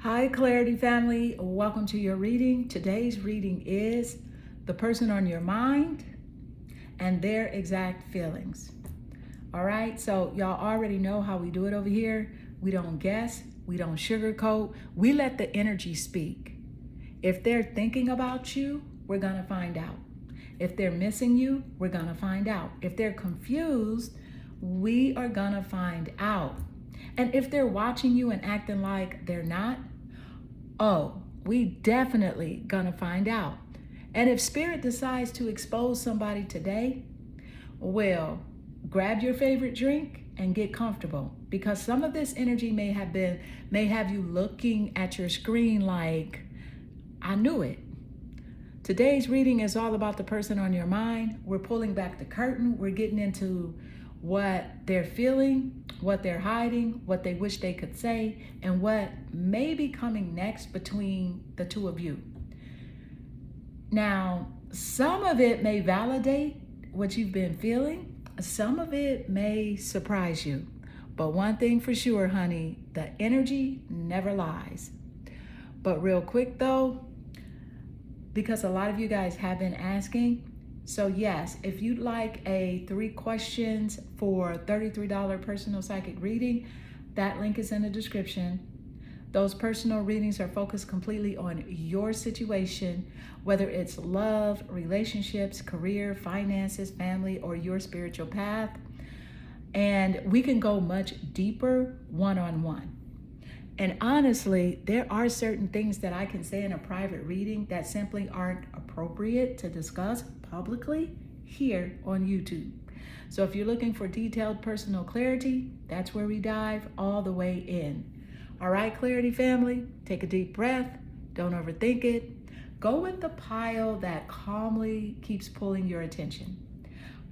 Hi, Clarity family. Welcome to your reading. Today's reading is the person on your mind and their exact feelings. All right, so y'all already know how we do it over here. We don't guess, we don't sugarcoat, we let the energy speak. If they're thinking about you, we're gonna find out. If they're missing you, we're gonna find out. If they're confused, we are gonna find out. And if they're watching you and acting like they're not, oh, we definitely gonna find out. And if Spirit decides to expose somebody today, well, grab your favorite drink and get comfortable, because some of this energy may have you looking at your screen like, I knew it. Today's reading is all about the person on your mind. We're pulling back the curtain. We're getting into what they're feeling, what they're hiding, what they wish they could say, and what may be coming next between the two of you. Now, some of it may validate what you've been feeling. Some of it may surprise you. But one thing for sure, honey, the energy never lies. But real quick though, because a lot of you guys have been asking, so yes, if you'd like a 3 questions for $33 personal psychic reading, that link is in the description. Those personal readings are focused completely on your situation, whether it's love, relationships, career, finances, family, or your spiritual path. And we can go much deeper one-on-one. And honestly, there are certain things that I can say in a private reading that simply aren't appropriate to discuss publicly here on YouTube. So if you're looking for detailed personal clarity, that's where we dive all the way in. All right, Clarity family, take a deep breath. Don't overthink it. Go with the pile that calmly keeps pulling your attention.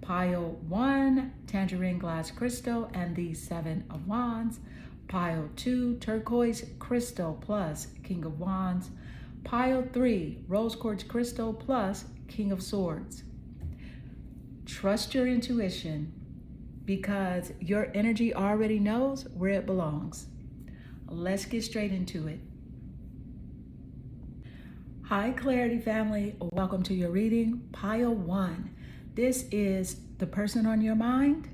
Pile 1, Tangerine Glass Crystal and the 7 of Wands. Pile 2, Turquoise Crystal plus King of Wands. Pile 3, Rose Quartz Crystal plus King of Swords. Trust your intuition, because your energy already knows where it belongs. Let's get straight into it. Hi, Clarity family. Welcome to your reading. Pile 1. This is the person on your mind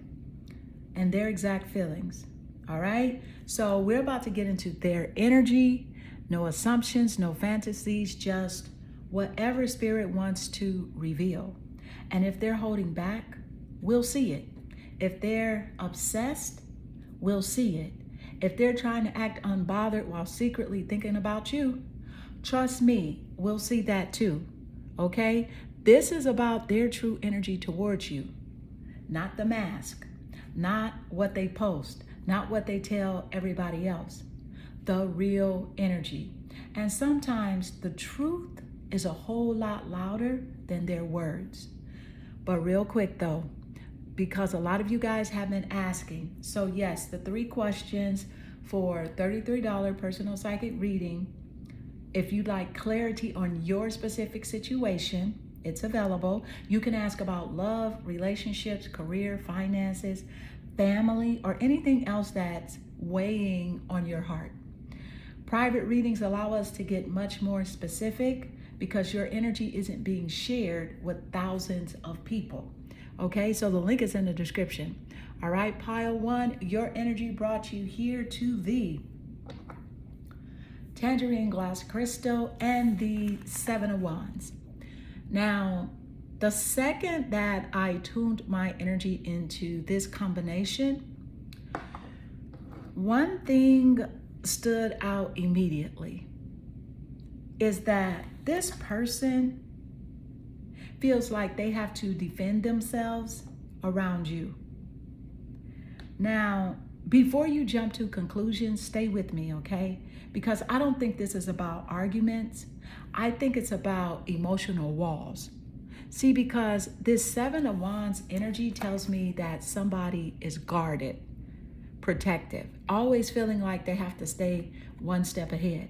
and their exact feelings. All right, so we're about to get into their energy. No assumptions, no fantasies, just whatever Spirit wants to reveal. And if they're holding back, we'll see it. If they're obsessed, we'll see it. If they're trying to act unbothered while secretly thinking about you, trust me, we'll see that too. Okay, this is about their true energy towards you, not the mask, not what they post, not what they tell everybody else, the real energy. And sometimes the truth is a whole lot louder than their words. But real quick though, because a lot of you guys have been asking, so yes, the 3 questions for $33 personal psychic reading. If you'd like clarity on your specific situation, it's available. You can ask about love, relationships, career, finances, family, or anything else that's weighing on your heart. Private readings allow us to get much more specific because your energy isn't being shared with thousands of people. Okay, so the link is in the description. All right, pile 1, your energy brought you here to the Tangerine Glass Crystal and the 7 of Wands. Now, the second that I tuned my energy into this combination, one thing stood out immediately is that this person feels like they have to defend themselves around you. Now, before you jump to conclusions, stay with me, okay? Because I don't think this is about arguments. I think it's about emotional walls. See, because this 7 of Wands energy tells me that somebody is guarded, protective, always feeling like they have to stay one step ahead.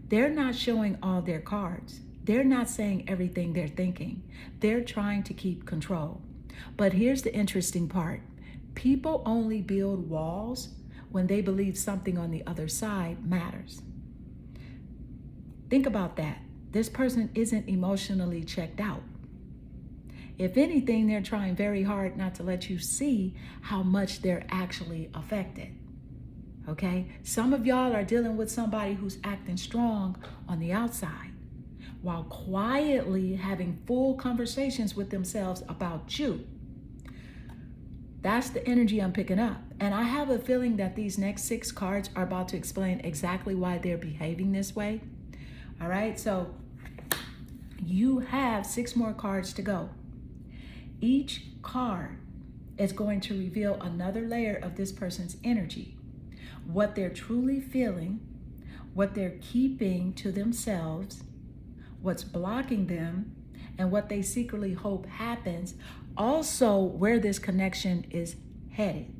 They're not showing all their cards. They're not saying everything they're thinking. They're trying to keep control. But here's the interesting part. People only build walls when they believe something on the other side matters. Think about that. This person isn't emotionally checked out. If anything, they're trying very hard not to let you see how much they're actually affected. Okay? Some of y'all are dealing with somebody who's acting strong on the outside while quietly having full conversations with themselves about you. That's the energy I'm picking up. And I have a feeling that these next 6 cards are about to explain exactly why they're behaving this way. All right? So you have 6 more cards to go. Each card is going to reveal another layer of this person's energy, what they're truly feeling, what they're keeping to themselves, what's blocking them, and what they secretly hope happens. Also, where this connection is headed,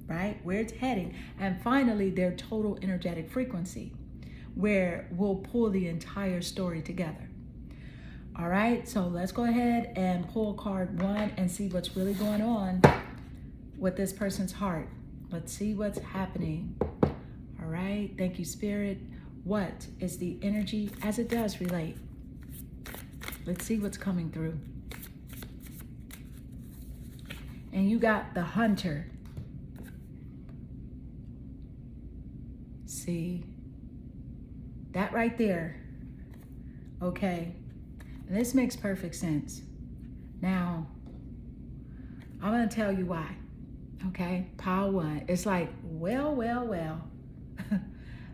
right? Where it's heading. And finally, their total energetic frequency, where we'll pull the entire story together. All right, so let's go ahead and pull card 1 and see what's really going on with this person's heart. Let's see what's happening. All right, thank you, Spirit. What is the energy as it does relate? Let's see what's coming through. And you got the Hunter. See, that right there. Okay. And this makes perfect sense. Now, I'm going to tell you why. Okay? Pile 1. It's like, well.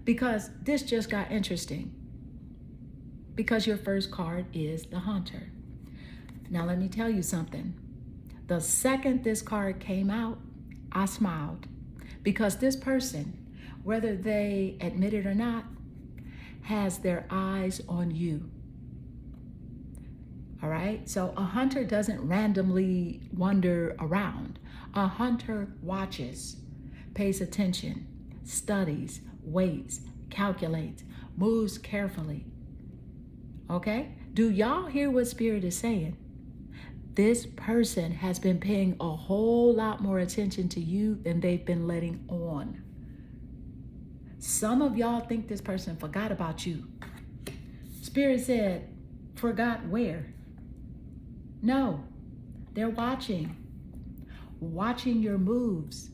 Because this just got interesting. Because your first card is the Hunter. Now, let me tell you something. The second this card came out, I smiled. Because this person, whether they admit it or not, has their eyes on you. All right, so a hunter doesn't randomly wander around. A hunter watches, pays attention, studies, waits, calculates, moves carefully. Okay, do y'all hear what Spirit is saying? This person has been paying a whole lot more attention to you than they've been letting on. Some of y'all think this person forgot about you. Spirit said, forgot where? No, they're watching your moves,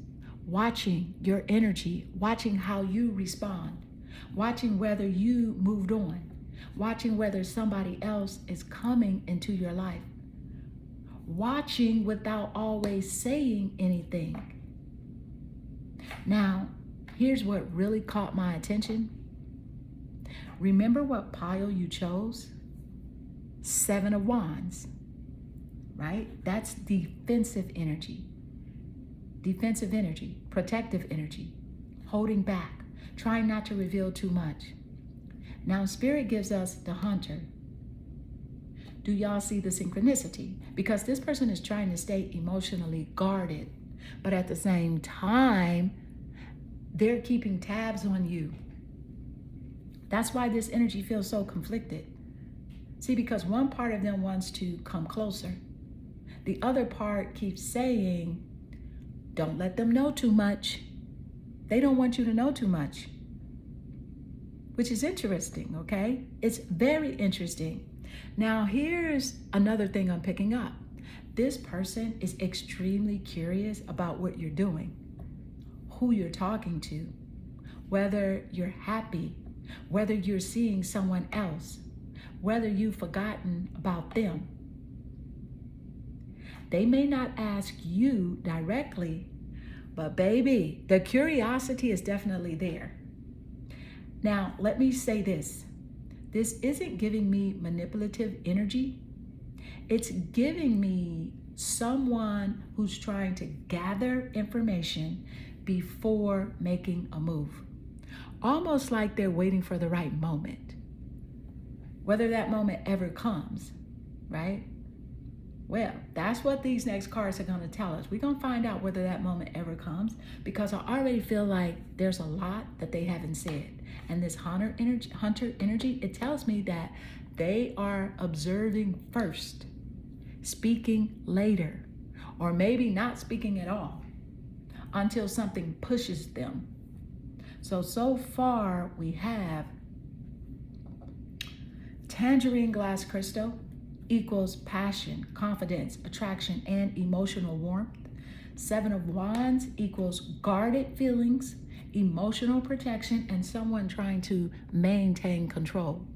watching your energy, watching how you respond, watching whether you moved on, watching whether somebody else is coming into your life, watching without always saying anything. Now, here's what really caught my attention. Remember what pile you chose? 7 of Wands. Right? That's defensive energy, protective energy, holding back, trying not to reveal too much. Now, Spirit gives us the Hunter. Do y'all see the synchronicity? Because this person is trying to stay emotionally guarded, but at the same time, they're keeping tabs on you. That's why this energy feels so conflicted. See, because one part of them wants to come closer. The other part keeps saying, don't let them know too much. They don't want you to know too much. Which is interesting, okay? It's very interesting. Now, here's another thing I'm picking up. This person is extremely curious about what you're doing, who you're talking to, whether you're happy, whether you're seeing someone else, whether you've forgotten about them. They may not ask you directly, but baby, the curiosity is definitely there. Now, let me say this. This isn't giving me manipulative energy. It's giving me someone who's trying to gather information before making a move. Almost like they're waiting for the right moment. Whether that moment ever comes, right? Well, that's what these next cards are going to tell us. We're going to find out whether that moment ever comes, because I already feel like there's a lot that they haven't said. And this hunter energy, it tells me that they are observing first, speaking later, or maybe not speaking at all until something pushes them. So far we have Tangerine glass crystal equals passion, confidence, attraction, and emotional warmth. Seven of Wands equals guarded feelings, emotional protection, and someone trying to maintain control.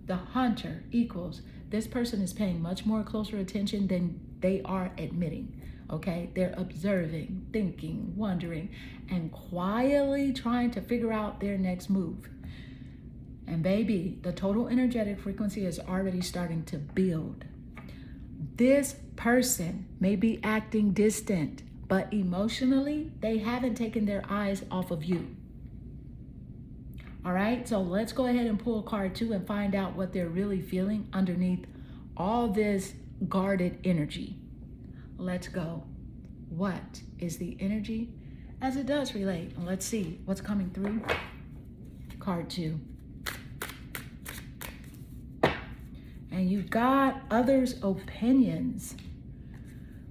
The Hunter equals this person is paying much more closer attention than they are admitting. Okay, they're observing, thinking, wondering, and quietly trying to figure out their next move. And baby, the total energetic frequency is already starting to build. This person may be acting distant, but emotionally, they haven't taken their eyes off of you. All right, so let's go ahead and pull card 2 and find out what they're really feeling underneath all this guarded energy. Let's go. What is the energy as it does relate? And let's see what's coming through. Card 2. And you got others' opinions.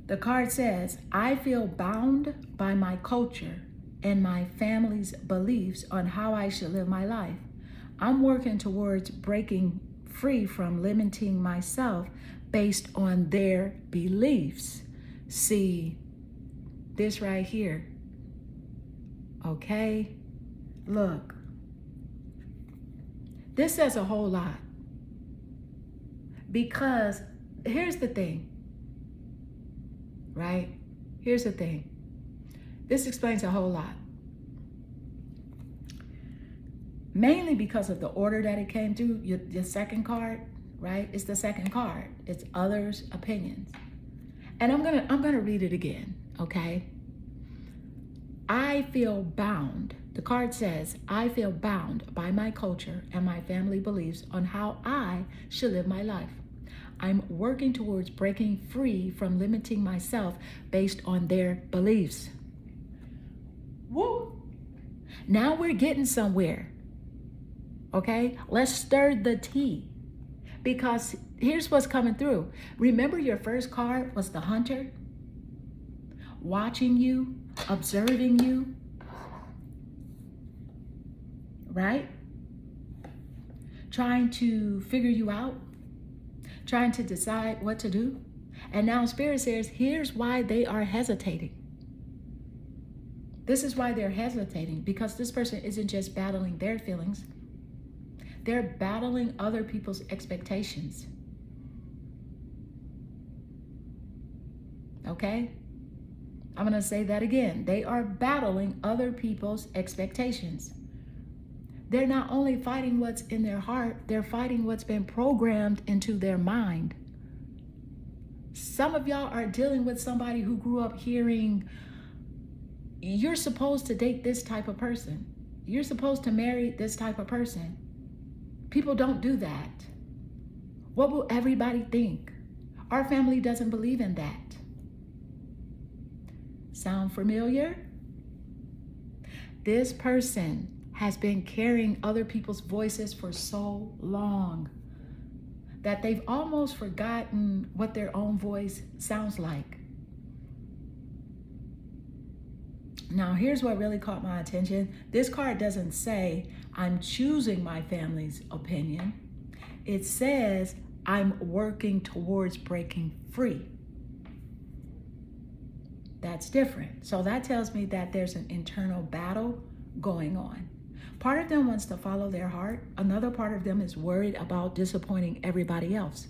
The card says, I feel bound by my culture and my family's beliefs on how I should live my life. I'm working towards breaking free from limiting myself based on their beliefs. See, this right here. Okay? Look. This says a whole lot. Because here's the thing, right? Here's the thing. This explains a whole lot. Mainly because of the order that it came through, your second card, right? It's the second card. It's others' opinions. And I'm gonna read it again, okay? I feel bound. The card says, I feel bound by my culture and my family beliefs on how I should live my life. I'm working towards breaking free from limiting myself based on their beliefs. Woo! Now we're getting somewhere. Okay? Let's stir the tea. Because here's what's coming through. Remember your first card was the Hunter? Watching you, observing you. Right? Trying to figure you out. Trying to decide what to do. And now Spirit says, here's why they are hesitating. This is why they're hesitating, because this person isn't just battling their feelings. They're battling other people's expectations. Okay? I'm going to say that again. They are battling other people's expectations. They're not only fighting what's in their heart, they're fighting what's been programmed into their mind. Some of y'all are dealing with somebody who grew up hearing, you're supposed to date this type of person. You're supposed to marry this type of person. People don't do that. What will everybody think? Our family doesn't believe in that. Sound familiar? This person has been carrying other people's voices for so long that they've almost forgotten what their own voice sounds like. Now, here's what really caught my attention. This card doesn't say, I'm choosing my family's opinion. It says, I'm working towards breaking free. That's different. So that tells me that there's an internal battle going on. Part of them wants to follow their heart. Another part of them is worried about disappointing everybody else.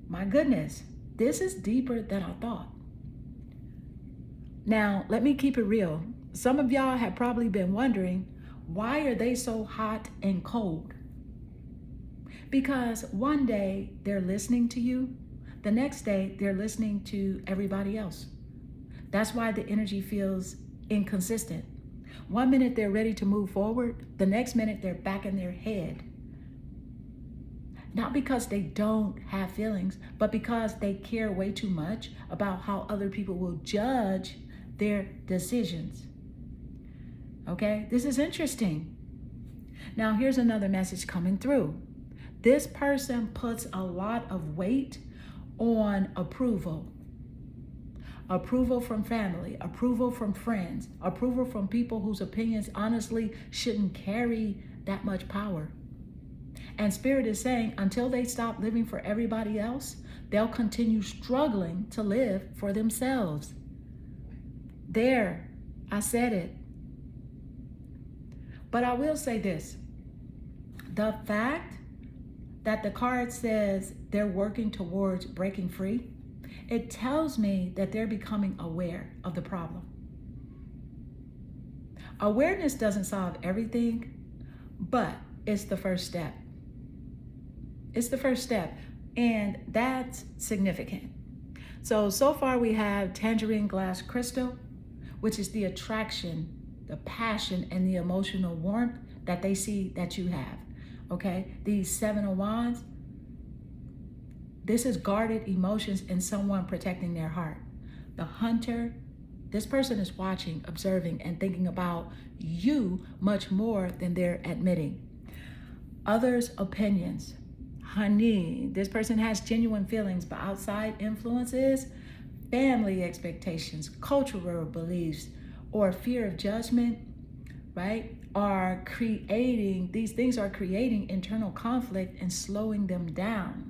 My goodness, this is deeper than I thought. Now, let me keep it real. Some of y'all have probably been wondering, why are they so hot and cold? Because one day they're listening to you, the next day they're listening to everybody else. That's why the energy feels inconsistent. One minute they're ready to move forward, the next minute they're back in their head. Not because they don't have feelings, but because they care way too much about how other people will judge their decisions. Okay, this is interesting. Now here's another message coming through. This person puts a lot of weight on approval. Approval from family, approval from friends, approval from people whose opinions honestly shouldn't carry that much power. And Spirit is saying until they stop living for everybody else, they'll continue struggling to live for themselves. There, I said it. But I will say this. The fact that the card says they're working towards breaking free, it tells me that they're becoming aware of the problem. Awareness doesn't solve everything, but it's the first step. It's the first step, and that's significant. So far we have tangerine glass crystal, which is the attraction, the passion, and the emotional warmth that they see that you have. Okay, these 7 of Wands, this is guarded emotions and someone protecting their heart. The Hunter, this person is watching, observing, and thinking about you much more than they're admitting. Others' opinions. Honey, this person has genuine feelings, but outside influences, family expectations, cultural beliefs, or fear of judgment, right, these things are creating internal conflict and slowing them down.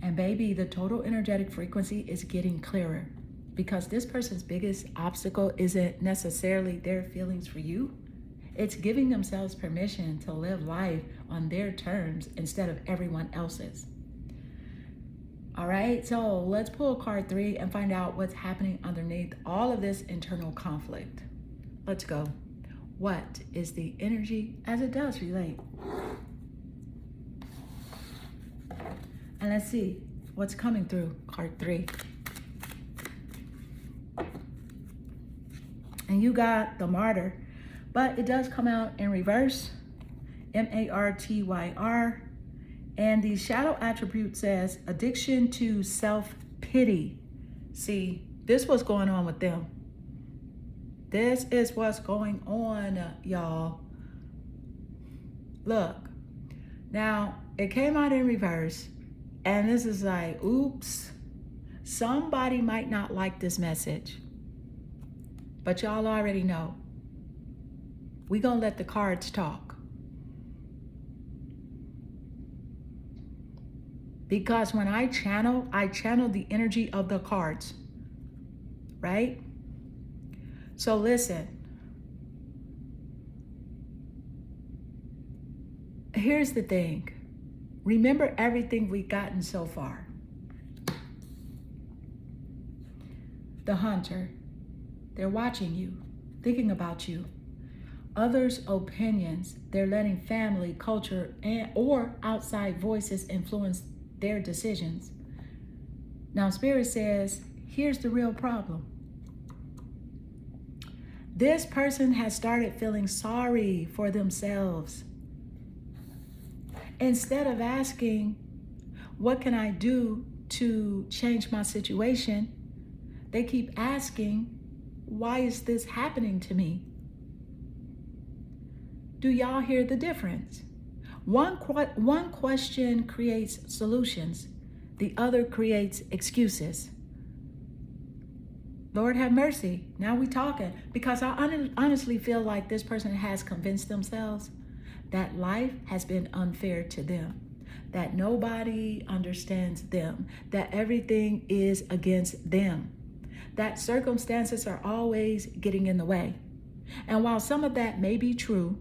And baby, the total energetic frequency is getting clearer because this person's biggest obstacle isn't necessarily their feelings for you. It's giving themselves permission to live life on their terms instead of everyone else's. All right, so let's pull card 3 and find out what's happening underneath all of this internal conflict. Let's go. What is the energy as it does relate? And let's see what's coming through card 3. And you got the Martyr, but it does come out in reverse, Martyr. And the shadow attribute says addiction to self-pity. See, this was going on with them. This is what's going on, y'all. Look, now it came out in reverse, and this is like, oops, somebody might not like this message, but y'all already know. We gonna let the cards talk. Because when I channel the energy of the cards, right? So listen, here's the thing. Remember everything we've gotten so far. The Hunter, they're watching you, thinking about you. Others' opinions, they're letting family, culture, or outside voices influence their decisions. Now, Spirit says, here's the real problem. This person has started feeling sorry for themselves. Instead of asking, what can I do to change my situation? They keep asking, why is this happening to me? Do y'all hear the difference? One question creates solutions. The other creates excuses. Lord have mercy. Now we talking. Because I honestly feel like this person has convinced themselves that life has been unfair to them, that nobody understands them, that everything is against them, that circumstances are always getting in the way. And while some of that may be true,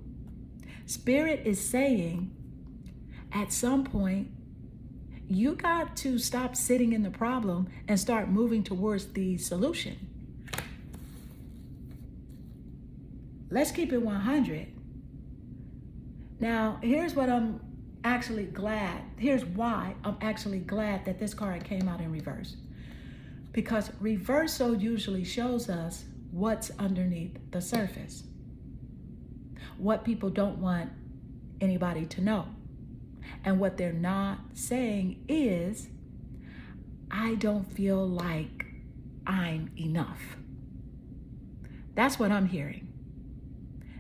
Spirit is saying at some point, you got to stop sitting in the problem and start moving towards the solution. Let's keep it 100. Now, here's what I'm actually glad. Here's why I'm actually glad that this card came out in reverse. Because reversal usually shows us what's underneath the surface. What people don't want anybody to know. And what they're not saying is, I don't feel like I'm enough. That's what I'm hearing.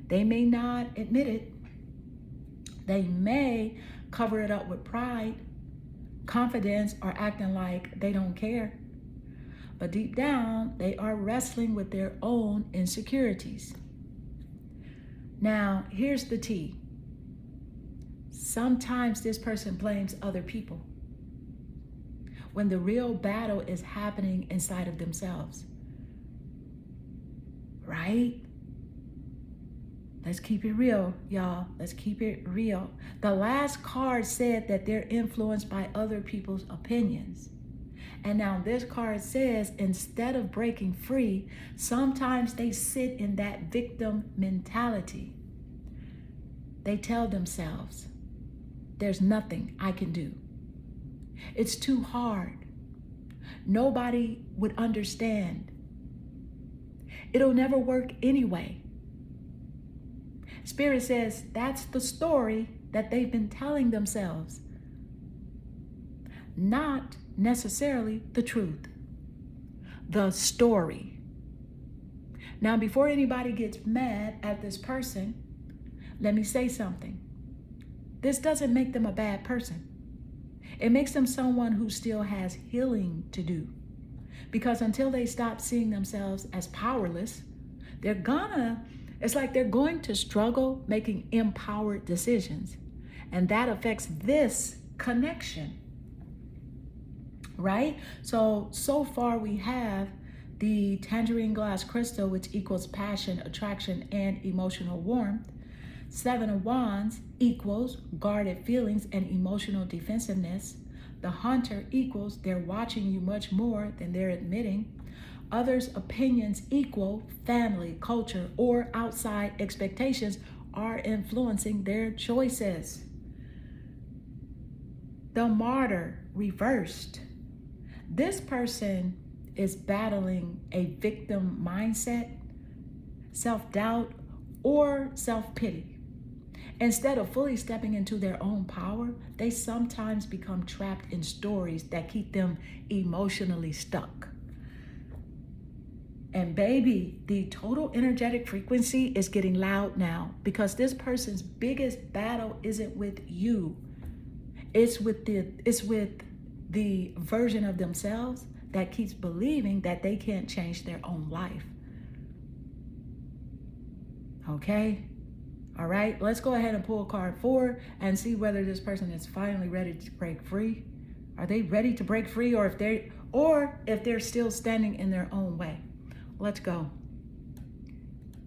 They may not admit it. They may cover it up with pride, confidence, or acting like they don't care. But deep down, they are wrestling with their own insecurities. Now, here's the tea. Sometimes this person blames other people when the real battle is happening inside of themselves. Right? Let's keep it real, y'all. Let's keep it real. The last card said that they're influenced by other people's opinions. And now this card says, instead of breaking free, sometimes they sit in that victim mentality. They tell themselves, there's nothing I can do. It's too hard. Nobody would understand. It'll never work anyway. Spirit says that's the story that they've been telling themselves, not necessarily the truth. The story. Now, before anybody gets mad at this person, let me say something. This doesn't make them a bad person. It makes them someone who still has healing to do. Because until they stop seeing themselves as powerless, it's like they're going to struggle making empowered decisions. And that affects this connection. Right? So far we have the tangerine glass crystal, which equals passion, attraction, and emotional warmth. 7 of Wands equals guarded feelings and emotional defensiveness. The hunter equals they're watching you much more than they're admitting. Others' opinions equal family, culture, or outside expectations are influencing their choices. The martyr reversed. This person is battling a victim mindset, self-doubt, or self-pity. Instead of fully stepping into their own power, they sometimes become trapped in stories that keep them emotionally stuck. And baby, the total energetic frequency is getting loud now because this person's biggest battle isn't with you. It's with the version of themselves that keeps believing that they can't change their own life. Okay? All right, let's go ahead and pull card 4 and see whether this person is finally ready to break free. Are they ready to break free, or if they're still standing in their own way? Let's go.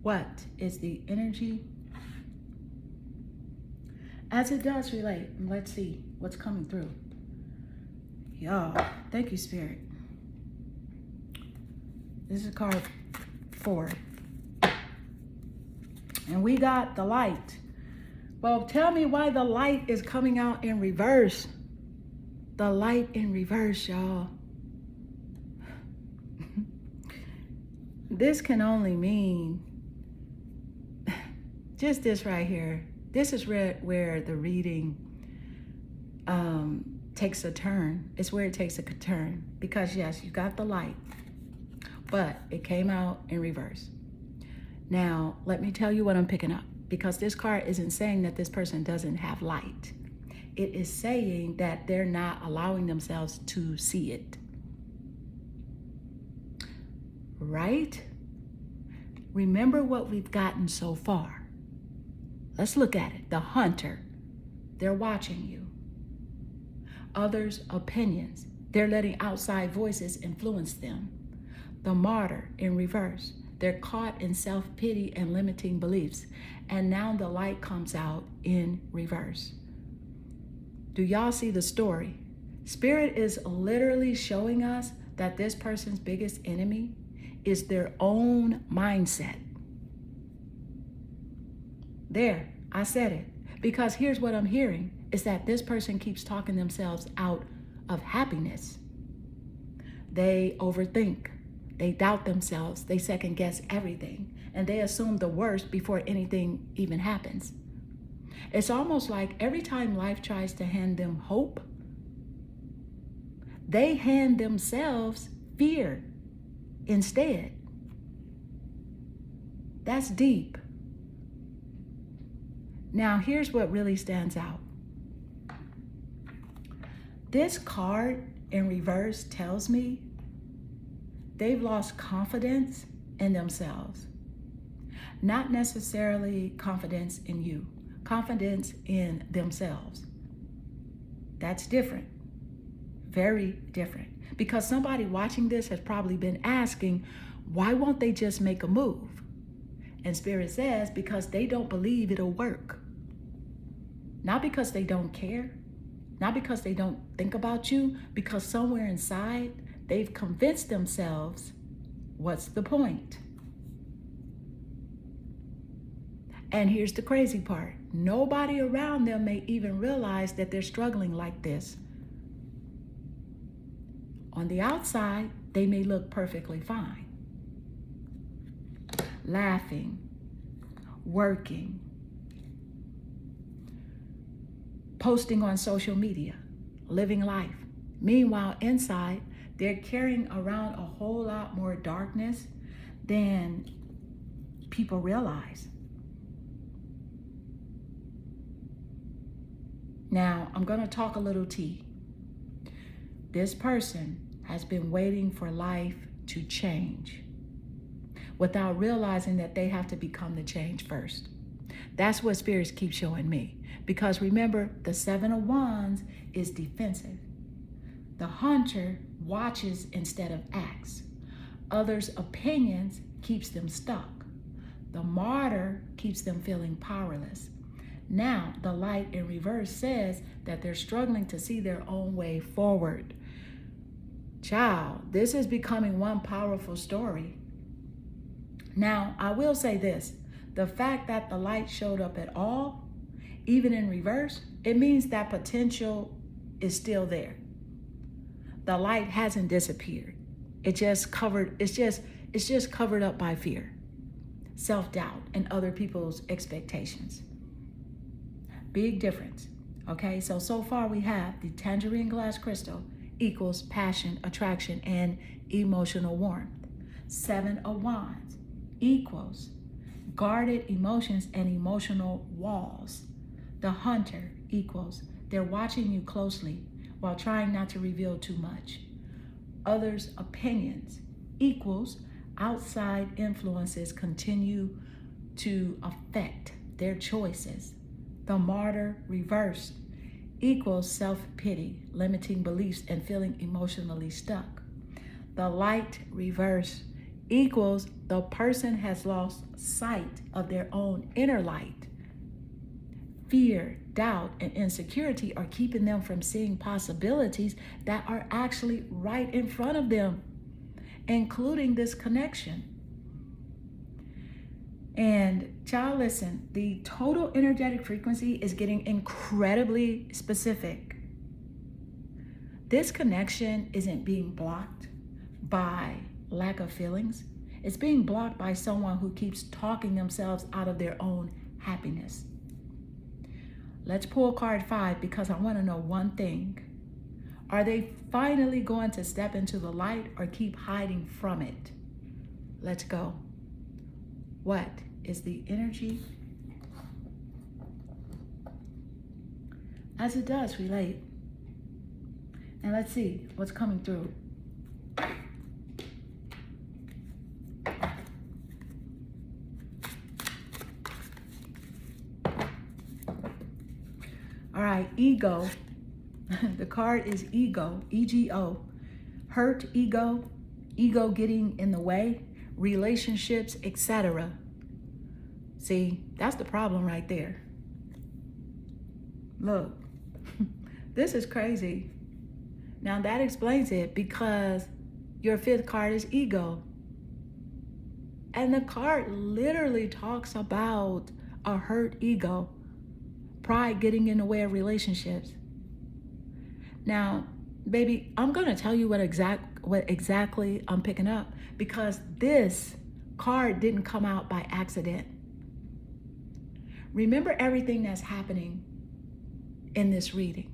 What is the energy as it does relate? Let's see what's coming through. Y'all, thank you, Spirit. This is card 4. And we got the light. Well, tell me why the light is coming out in reverse. The light in reverse, y'all. This can only mean just this right here. This is where the reading takes a turn. It's where it takes a turn. Because yes, you got the light, but it came out in reverse. Now, let me tell you what I'm picking up, because this card isn't saying that this person doesn't have light. It is saying that they're not allowing themselves to see it. Right? Remember what we've gotten so far. Let's look at it. The hunter, they're watching you. Others' opinions, they're letting outside voices influence them. The martyr in reverse, they're caught in self-pity and limiting beliefs. And now the light comes out in reverse. Do y'all see the story? Spirit is literally showing us that this person's biggest enemy is their own mindset. There, I said it. Because here's what I'm hearing, is that this person keeps talking themselves out of happiness. They overthink. They doubt themselves. They second guess everything. And they assume the worst before anything even happens. It's almost like every time life tries to hand them hope, they hand themselves fear instead. That's deep. Now, here's what really stands out. This card in reverse tells me they've lost confidence in themselves. Not necessarily confidence in you, confidence in themselves. That's different. Very different. Because somebody watching this has probably been asking, why won't they just make a move? And Spirit says, because they don't believe it'll work. Not because they don't care, not because they don't think about you, because somewhere inside they've convinced themselves, what's the point? And here's the crazy part. Nobody around them may even realize that they're struggling like this. On the outside, they may look perfectly fine. Laughing, working, posting on social media, living life. Meanwhile, inside, they're carrying around a whole lot more darkness than people realize. Now, I'm going to talk a little tea. This person has been waiting for life to change without realizing that they have to become the change first. That's what spirits keep showing me. Because remember, the Seven of Wands is defensive. The hunter watches instead of acts. Others' opinions keeps them stuck. The martyr keeps them feeling powerless. Now, the light in reverse says that they're struggling to see their own way forward. Child, this is becoming one powerful story. Now, I will say this. The fact that the light showed up at all, even in reverse, it means that potential is still there. The light hasn't disappeared. It's just covered up by fear, self-doubt, and other people's expectations. Big difference. Okay, so far we have the tangerine glass crystal equals passion, attraction, and emotional warmth. Seven of Wands equals guarded emotions and emotional walls. The hunter equals they're watching you closely while trying not to reveal too much. Others' opinions equals outside influences continue to affect their choices. The martyr reversed equals self-pity, limiting beliefs, and feeling emotionally stuck. The light reversed equals the person has lost sight of their own inner light. Fear, doubt, and insecurity are keeping them from seeing possibilities that are actually right in front of them, including this connection. And child, listen, the total energetic frequency is getting incredibly specific. This connection isn't being blocked by lack of feelings. It's being blocked by someone who keeps talking themselves out of their own happiness. Let's pull card 5 because I want to know one thing. Are they finally going to step into the light or keep hiding from it? Let's go. What is the energy? As it does relate. And let's see what's coming through. All right, ego. The card is ego, E-G-O. Hurt ego, ego getting in the way, relationships, etc. See, that's the problem right there. Look, this is crazy. Now that explains it because your 5th card is ego. And the card literally talks about a hurt ego, pride getting in the way of relationships. Now, baby, I'm gonna tell you what exactly I'm picking up because this card didn't come out by accident. Remember everything that's happening in this reading.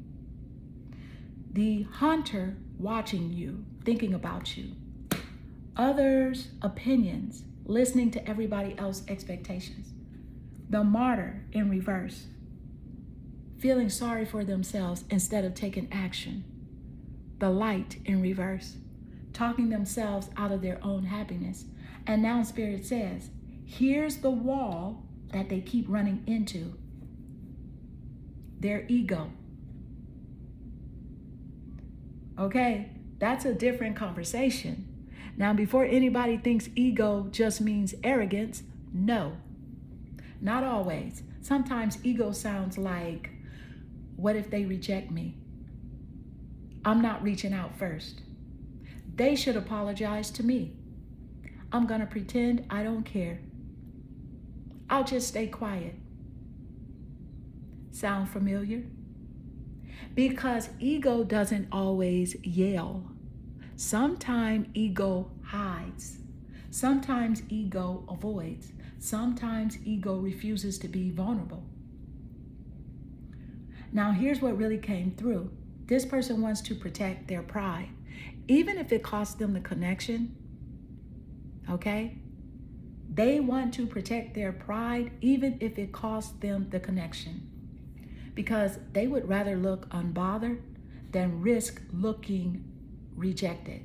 The hunter watching you, thinking about you. Others' opinions, listening to everybody else's expectations. The martyr in reverse, feeling sorry for themselves instead of taking action. The light in reverse, talking themselves out of their own happiness. And now Spirit says, here's the wall that they keep running into. their ego. Okay, that's a different conversation. Now, before anybody thinks ego just means arrogance, no, not always. Sometimes ego sounds like, what if they reject me? I'm not reaching out first. They should apologize to me. I'm going to pretend I don't care. I'll just stay quiet. Sound familiar? Because ego doesn't always yell. Sometimes ego hides. Sometimes ego avoids. Sometimes ego refuses to be vulnerable. Now, here's what really came through. This person wants to protect their pride, even if it costs them the connection. Okay? They want to protect their pride, even if it costs them the connection, because they would rather look unbothered than risk looking rejected.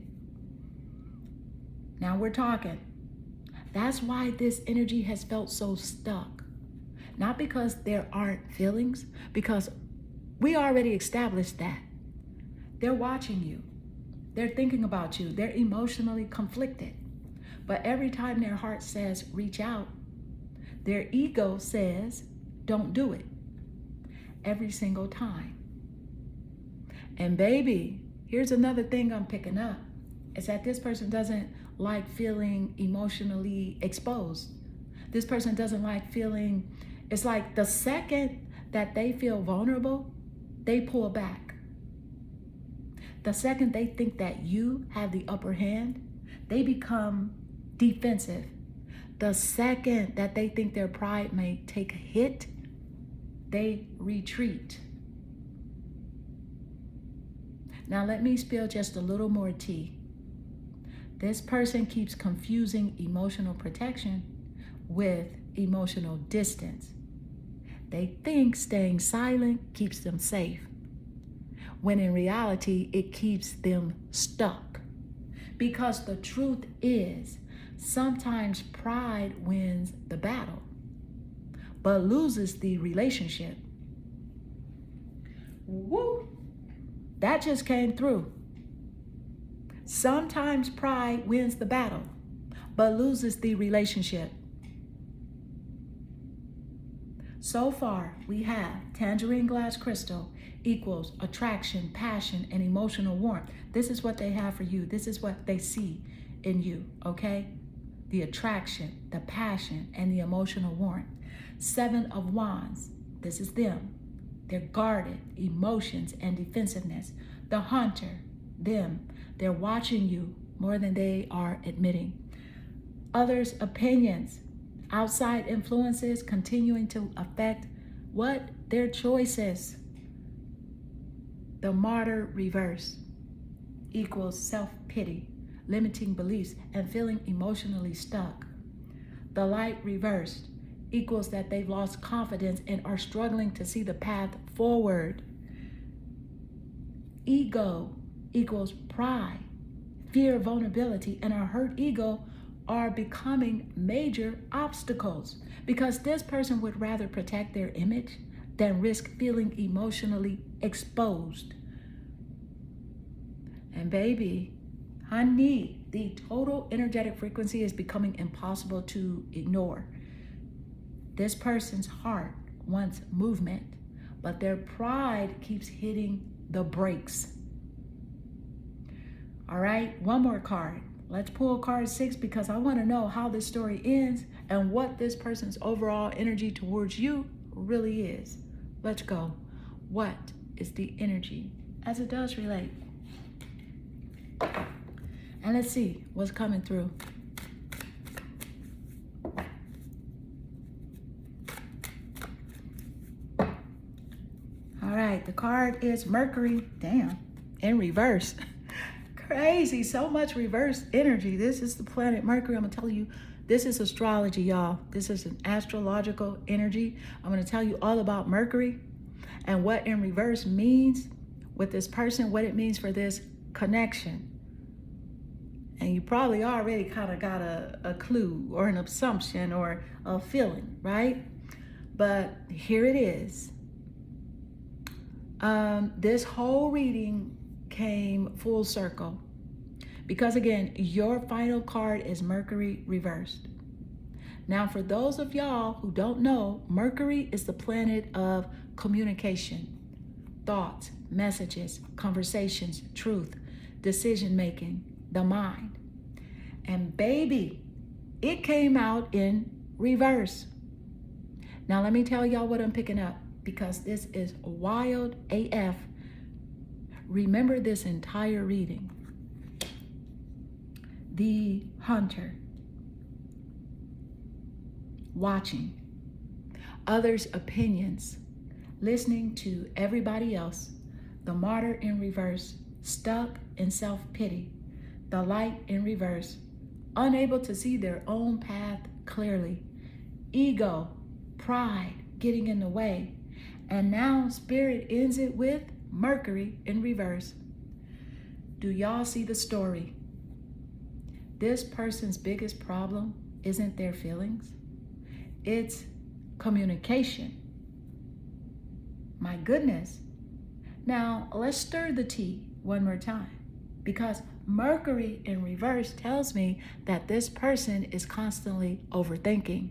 Now we're talking. That's why this energy has felt so stuck. Not because there aren't feelings, because we already established that. They're watching you. They're thinking about you. They're emotionally conflicted. But every time their heart says, reach out, their ego says, don't do it. Every single time. And baby, here's another thing I'm picking up, is that this person doesn't like feeling emotionally exposed. This person doesn't like feeling, it's like the second that they feel vulnerable, they pull back. The second they think that you have the upper hand, they become defensive. The second that they think their pride may take a hit, they retreat. Now let me spill just a little more tea. This person keeps confusing emotional protection with emotional distance. They think staying silent keeps them safe, when in reality, it keeps them stuck. Because the truth is, sometimes pride wins the battle, but loses the relationship. Woo! That just came through. Sometimes pride wins the battle, but loses the relationship. So far, we have tangerine glass crystal equals attraction, passion, and emotional warmth. This is what they have for you. This is what they see in you, okay? The attraction, the passion, and the emotional warmth. Seven of Wands, this is them. They're guarded, emotions, and defensiveness. The Hunter, them. They're watching you more than they are admitting. Others' opinions, outside influences continuing to affect what? Their choices. The Martyr reverse equals self-pity, limiting beliefs, and feeling emotionally stuck. The Light reversed equals that they've lost confidence and are struggling to see the path forward. Ego equals pride, fear, vulnerability, and a hurt ego are becoming major obstacles, because this person would rather protect their image than risk feeling emotionally exposed. And baby, honey, the total energetic frequency is becoming impossible to ignore. This person's heart wants movement, but their pride keeps hitting the brakes. All right, one more card. Let's pull card 6, because I want to know how this story ends and what this person's overall energy towards you really is. Let's go. What is the energy as it does relate? And let's see what's coming through. All right, the card is Mercury. Damn, in reverse. Crazy, so much reverse energy. This is the planet Mercury. I'm gonna tell you, this is astrology, y'all. This is an astrological energy. I'm gonna tell you all about Mercury and what in reverse means with this person, what it means for this connection. And you probably already kind of got a clue or an assumption or a feeling, right? But here it is. This whole reading came full circle because, again, your final card is Mercury reversed. Now, for those of y'all who don't know, Mercury is the planet of communication, thoughts, messages, conversations, truth, decision making, the mind. And baby, it came out in reverse. Now, let me tell y'all what I'm picking up because this is wild AF. Remember this entire reading. The hunter, watching others' opinions, listening to everybody else, the martyr in reverse, stuck in self-pity, the light in reverse, unable to see their own path clearly, ego, pride getting in the way, and now Spirit ends it with Mercury in reverse. Do y'all see the story? This person's biggest problem isn't their feelings. It's communication. My goodness. Now, let's stir the tea one more time because Mercury in reverse tells me that this person is constantly overthinking.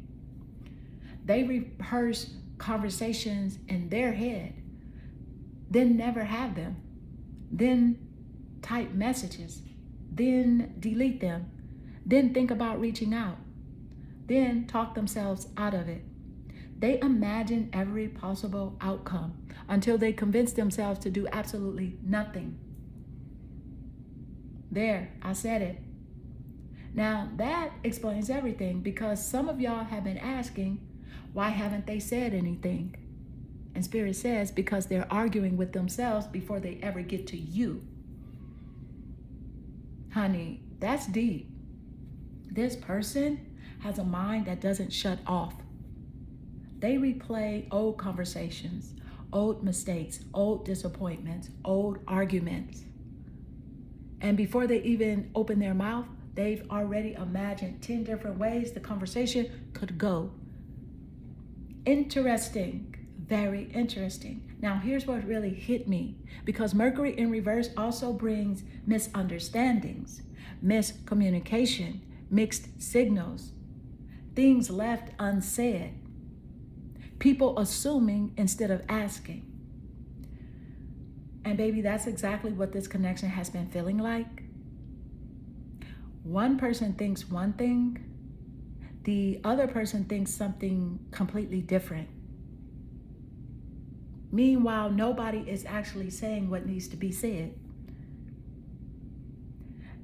They rehearse conversations in their head, then never have them, then type messages, then delete them, then think about reaching out, then talk themselves out of it. They imagine every possible outcome until they convince themselves to do absolutely nothing. There, I said it. Now that explains everything because some of y'all have been asking, why haven't they said anything? And Spirit says, because they're arguing with themselves before they ever get to you. Honey, that's deep. This person has a mind that doesn't shut off. They replay old conversations, old mistakes, old disappointments, old arguments. And before they even open their mouth, they've already imagined 10 different ways the conversation could go. Interesting, very interesting. Now, here's what really hit me, because Mercury in reverse also brings misunderstandings, miscommunication, mixed signals, things left unsaid, people assuming instead of asking. And baby, that's exactly what this connection has been feeling like. One person thinks one thing, the other person thinks something completely different. Meanwhile, nobody is actually saying what needs to be said.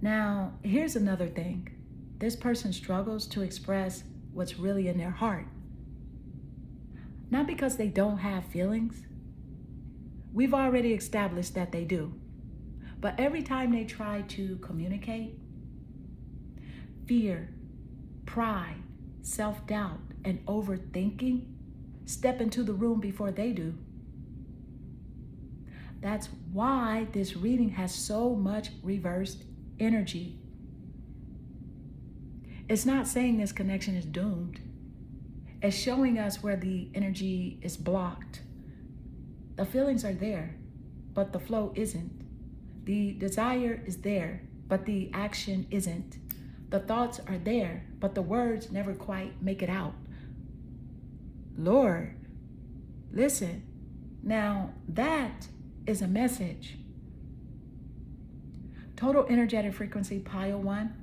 Now, here's another thing. This person struggles to express what's really in their heart. Not because they don't have feelings. We've already established that they do. But every time they try to communicate, fear, pride, self-doubt, and overthinking step into the room before they do. That's why this reading has so much reversed energy. It's not saying this connection is doomed. It's showing us where the energy is blocked. The feelings are there, but the flow isn't. The desire is there, but the action isn't. The thoughts are there, but the words never quite make it out. Lord, listen. Now that is a message. Total energetic frequency, pile 1.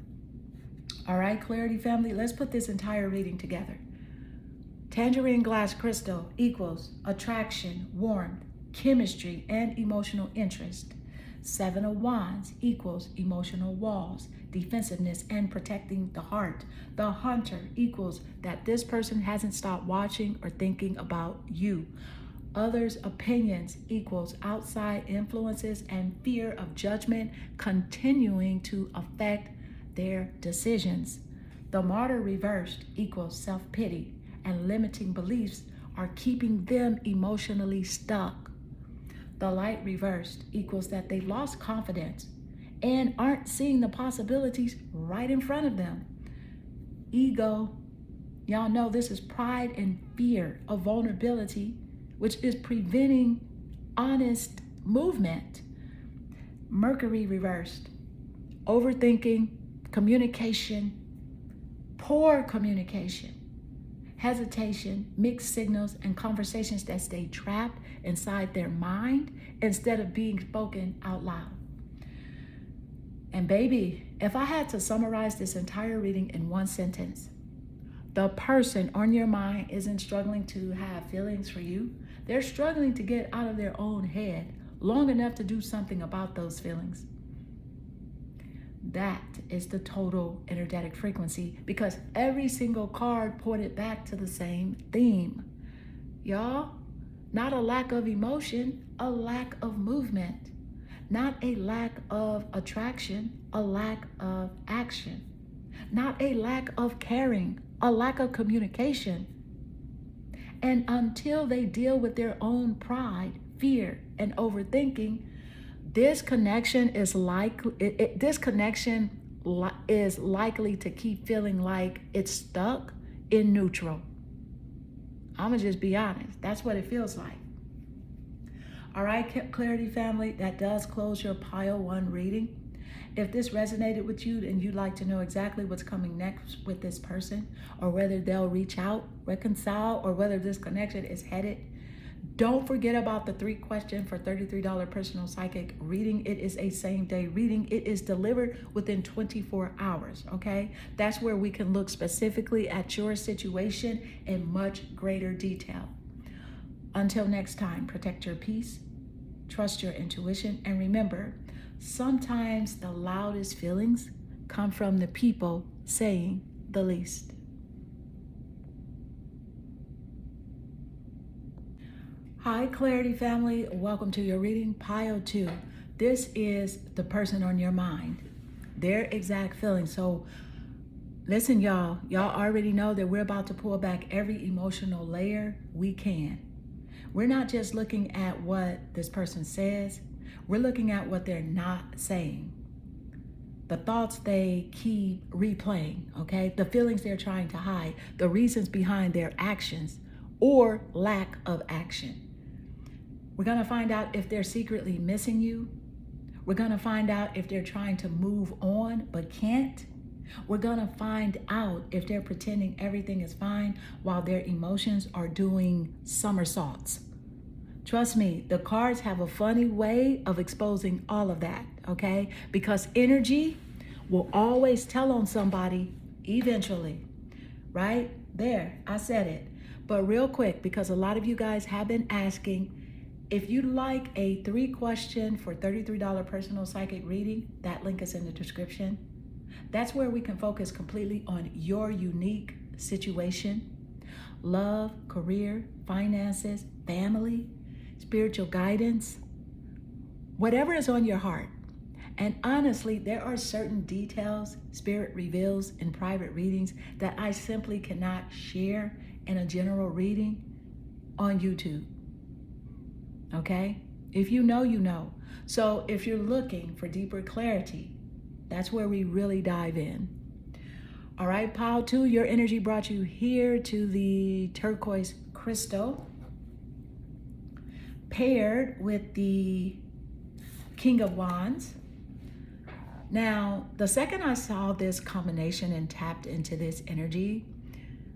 All right, Clarity family, let's put this entire reading together. Tangerine glass crystal equals attraction, warmth, chemistry, and emotional interest. 7 of Wands equals emotional walls, defensiveness, and protecting the heart. The hunter equals that this person hasn't stopped watching or thinking about you. Others' opinions equals outside influences and fear of judgment continuing to affect their decisions. The martyr reversed equals self-pity and limiting beliefs are keeping them emotionally stuck. The light reversed equals that they've lost confidence and aren't seeing the possibilities right in front of them. Ego, y'all know this is pride and fear of vulnerability, which is preventing honest movement. Mercury reversed. Overthinking, communication, poor communication, hesitation, mixed signals, and conversations that stay trapped inside their mind instead of being spoken out loud. And baby, if I had to summarize this entire reading in one sentence, the person on your mind isn't struggling to have feelings for you. They're struggling to get out of their own head long enough to do something about those feelings. That is the total energetic frequency, because every single card pointed back to the same theme. Y'all, not a lack of emotion, a lack of movement. Not a lack of attraction, a lack of action. Not a lack of caring, a lack of communication. And until they deal with their own pride, fear, and overthinking, this connection is likely to keep feeling like it's stuck in neutral. I'm gonna just be honest. That's what it feels like. All right, Clarity family, that does close your pile 1 reading. If this resonated with you and you'd like to know exactly what's coming next with this person, or whether they'll reach out, reconcile, or whether this connection is headed, don't forget about the 3 question for $33 personal psychic reading. It is a same-day reading. It is delivered within 24 hours, okay? That's where we can look specifically at your situation in much greater detail. Until next time, protect your peace, trust your intuition, and remember, sometimes the loudest feelings come from the people saying the least. Hi, Clarity family. Welcome to your reading, Pile 2. This is the person on your mind, their exact feelings. So listen, y'all already know that we're about to pull back every emotional layer we can. We're not just looking at what this person says, we're looking at what they're not saying. The thoughts they keep replaying, okay? The feelings they're trying to hide, the reasons behind their actions or lack of action. We're gonna find out if they're secretly missing you. We're gonna find out if they're trying to move on but can't. We're gonna find out if they're pretending everything is fine while their emotions are doing somersaults. Trust me, the cards have a funny way of exposing all of that, okay? Because energy will always tell on somebody eventually, right? There, I said it. But real quick, because a lot of you guys have been asking, if you'd like a 3 question for $33 personal psychic reading, that link is in the description. That's where we can focus completely on your unique situation, love, career, finances, family, spiritual guidance, whatever is on your heart. And honestly, there are certain details Spirit reveals in private readings that I simply cannot share in a general reading on YouTube. Okay? If you know, you know. So if you're looking for deeper clarity, that's where we really dive in. All right, Pile 2, your energy brought you here to the turquoise crystal, paired with the King of Wands. Now, the second I saw this combination and tapped into this energy,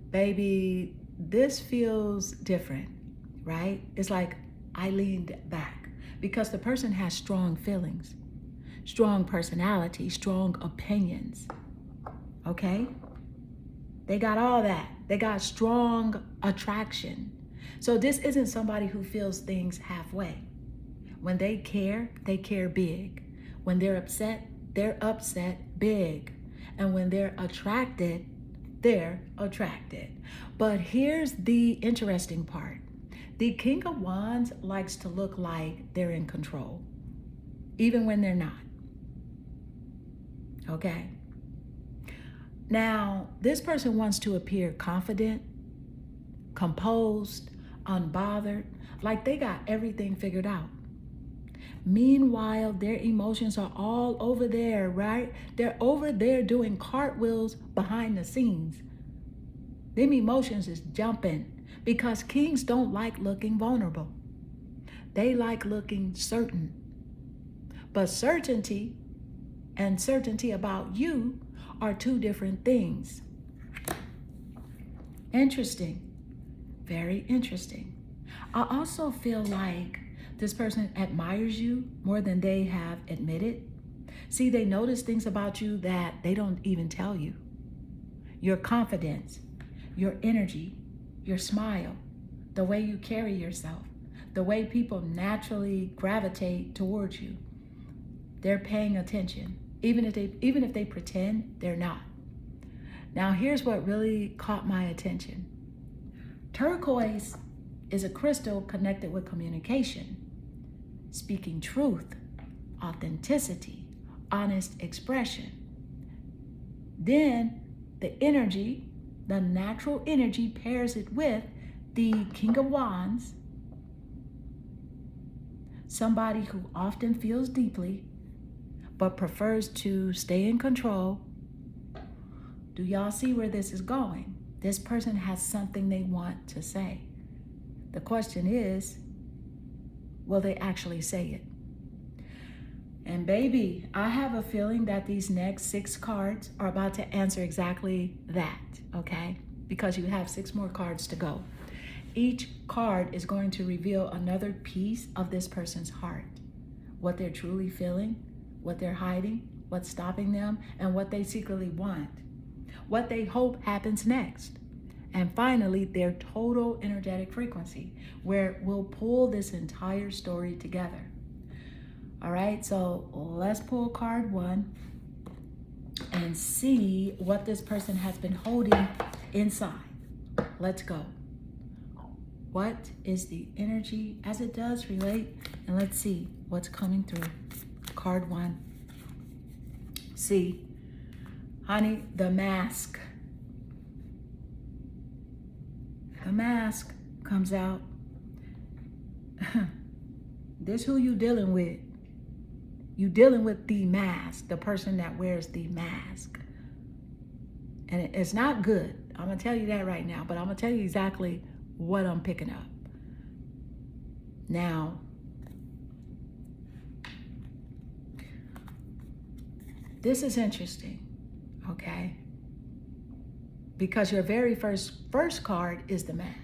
baby, this feels different, right? It's like I leaned back because the person has strong feelings, strong personality, strong opinions, okay? They got all that. They got strong attraction. So this isn't somebody who feels things halfway. When they care big. When they're upset big. And when they're attracted. But here's the interesting part. The King of Wands likes to look like they're in control, even when they're not. Okay? Now, this person wants to appear confident, composed, unbothered, like they got everything figured out. Meanwhile, their emotions are all over there, right? They're over there doing cartwheels behind the scenes. Them emotions is jumping because kings don't like looking vulnerable. They like looking certain. But certainty and certainty about you are two different things. Interesting. Very interesting. I also feel like this person admires you more than they have admitted. See, they notice things about you that they don't even tell you. Your confidence, your energy, your smile, the way you carry yourself, the way people naturally gravitate towards you. They're paying attention, even if they pretend they're not. Now, here's what really caught my attention. Turquoise is a crystal connected with communication, speaking truth, authenticity, honest expression. Then the energy, the natural energy, pairs it with the King of Wands, somebody who often feels deeply but prefers to stay in control. Do y'all see where this is going? This person has something they want to say. The question is, will they actually say it? And baby, I have a feeling that these next 6 cards are about to answer exactly that, okay? Because you have 6 more cards to go. Each card is going to reveal another piece of this person's heart. What they're truly feeling, what they're hiding, what's stopping them, and what they secretly want. What they hope happens next. And finally, their total energetic frequency, where we'll pull this entire story together. All right, so let's pull card 1 and see what this person has been holding inside. Let's go. What is the energy as it does relate? And let's see what's coming through. Card 1. See, honey, the mask. The mask comes out. This who you dealing with. You dealing with the mask, the person that wears the mask. And it's not good. I'm going to tell you that right now, but I'm going to tell you exactly what I'm picking up. Now, this is interesting, okay? Because your very first card is the mask.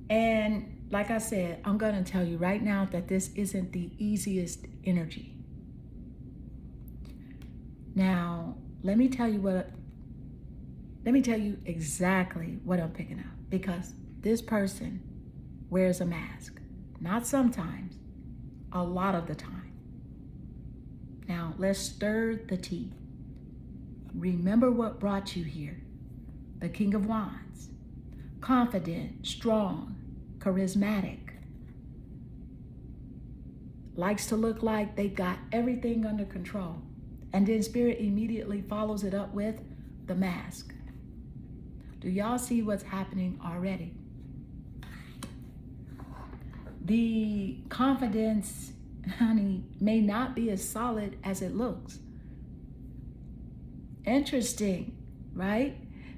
And like I said, I'm going to tell you right now that this isn't the easiest energy. Now, let me tell you exactly what I'm picking up, because this person wears a mask. Not sometimes, a lot of the time. Now, let's stir the tea. Remember what brought you here. The King of Wands. Confident, strong, charismatic. Likes to look like they got everything under control. And then Spirit immediately follows it up with the mask. Do y'all see what's happening already? The confidence, honey, may not be as solid as it looks. Interesting, right?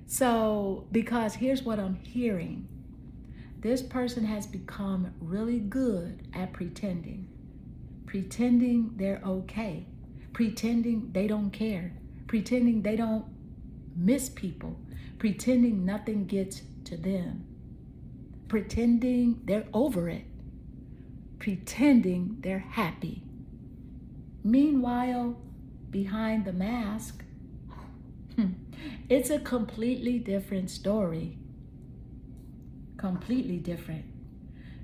So, because here's what I'm hearing. This person has become really good at pretending. Pretending they're okay. Pretending they don't care. Pretending they don't miss people. Pretending nothing gets to them. Pretending they're over it. Pretending they're happy. Meanwhile, behind the mask, it's a completely different story. Completely different.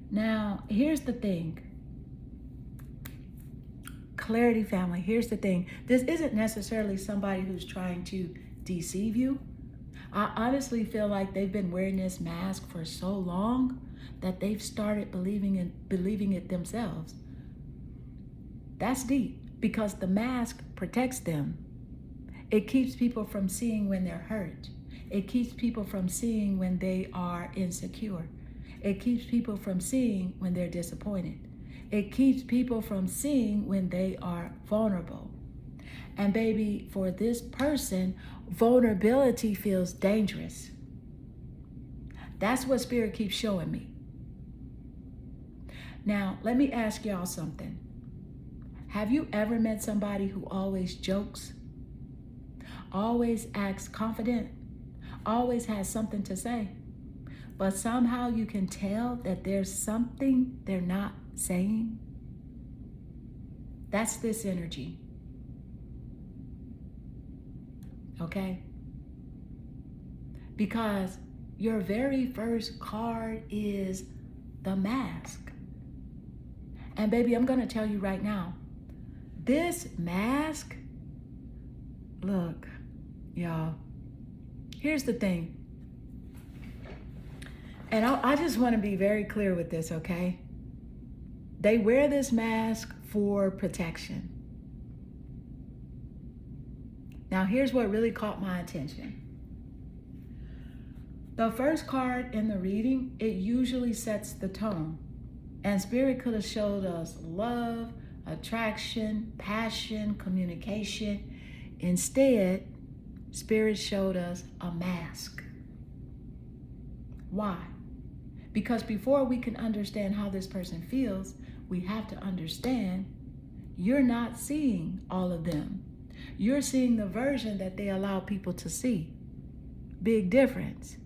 Now, here's the thing. Clarity family, here's the thing. This isn't necessarily somebody who's trying to deceive you. I honestly feel like they've been wearing this mask for so long that they've started believing it themselves. That's deep, because the mask protects them. It keeps people from seeing when they're hurt. It keeps people from seeing when they are insecure. It keeps people from seeing when they're disappointed. It keeps people from seeing when they are vulnerable. And baby, for this person, vulnerability feels dangerous. That's what Spirit keeps showing me. Now, let me ask y'all something. Have you ever met somebody who always jokes, always acts confident, always has something to say, but somehow you can tell that there's something they're not saying? That's this energy. Okay? Because your very first card is the Mask. And baby, I'm going to tell you right now, this mask, look, y'all, here's the thing. And I just want to be very clear with this, okay? They wear this mask for protection. Now, here's what really caught my attention. The first card in the reading, it usually sets the tone. And Spirit could have showed us love, attraction, passion, communication. Instead, Spirit showed us a mask. Why? Because before we can understand how this person feels, we have to understand you're not seeing all of them. You're seeing the version that they allow people to see. Big difference.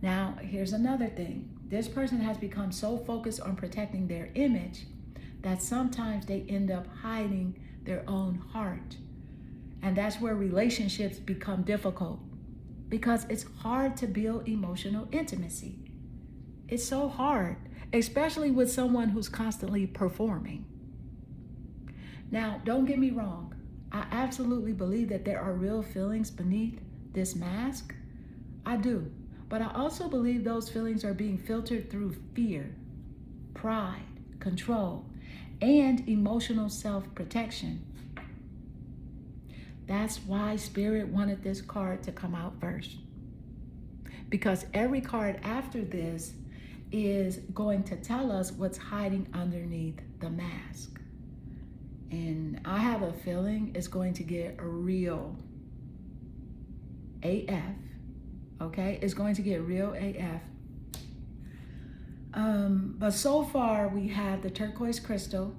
Now, here's another thing. This person has become so focused on protecting their image that sometimes they end up hiding their own heart. And that's where relationships become difficult, because it's hard to build emotional intimacy. It's so hard, especially with someone who's constantly performing. Now, don't get me wrong. I absolutely believe that there are real feelings beneath this mask. I do. But I also believe those feelings are being filtered through fear, pride, control, and emotional self-protection. That's why Spirit wanted this card to come out first. Because every card after this is going to tell us what's hiding underneath the mask. And I have a feeling it's going to get real AF. Okay, it's going to get real AF. But so far we have the turquoise crystal,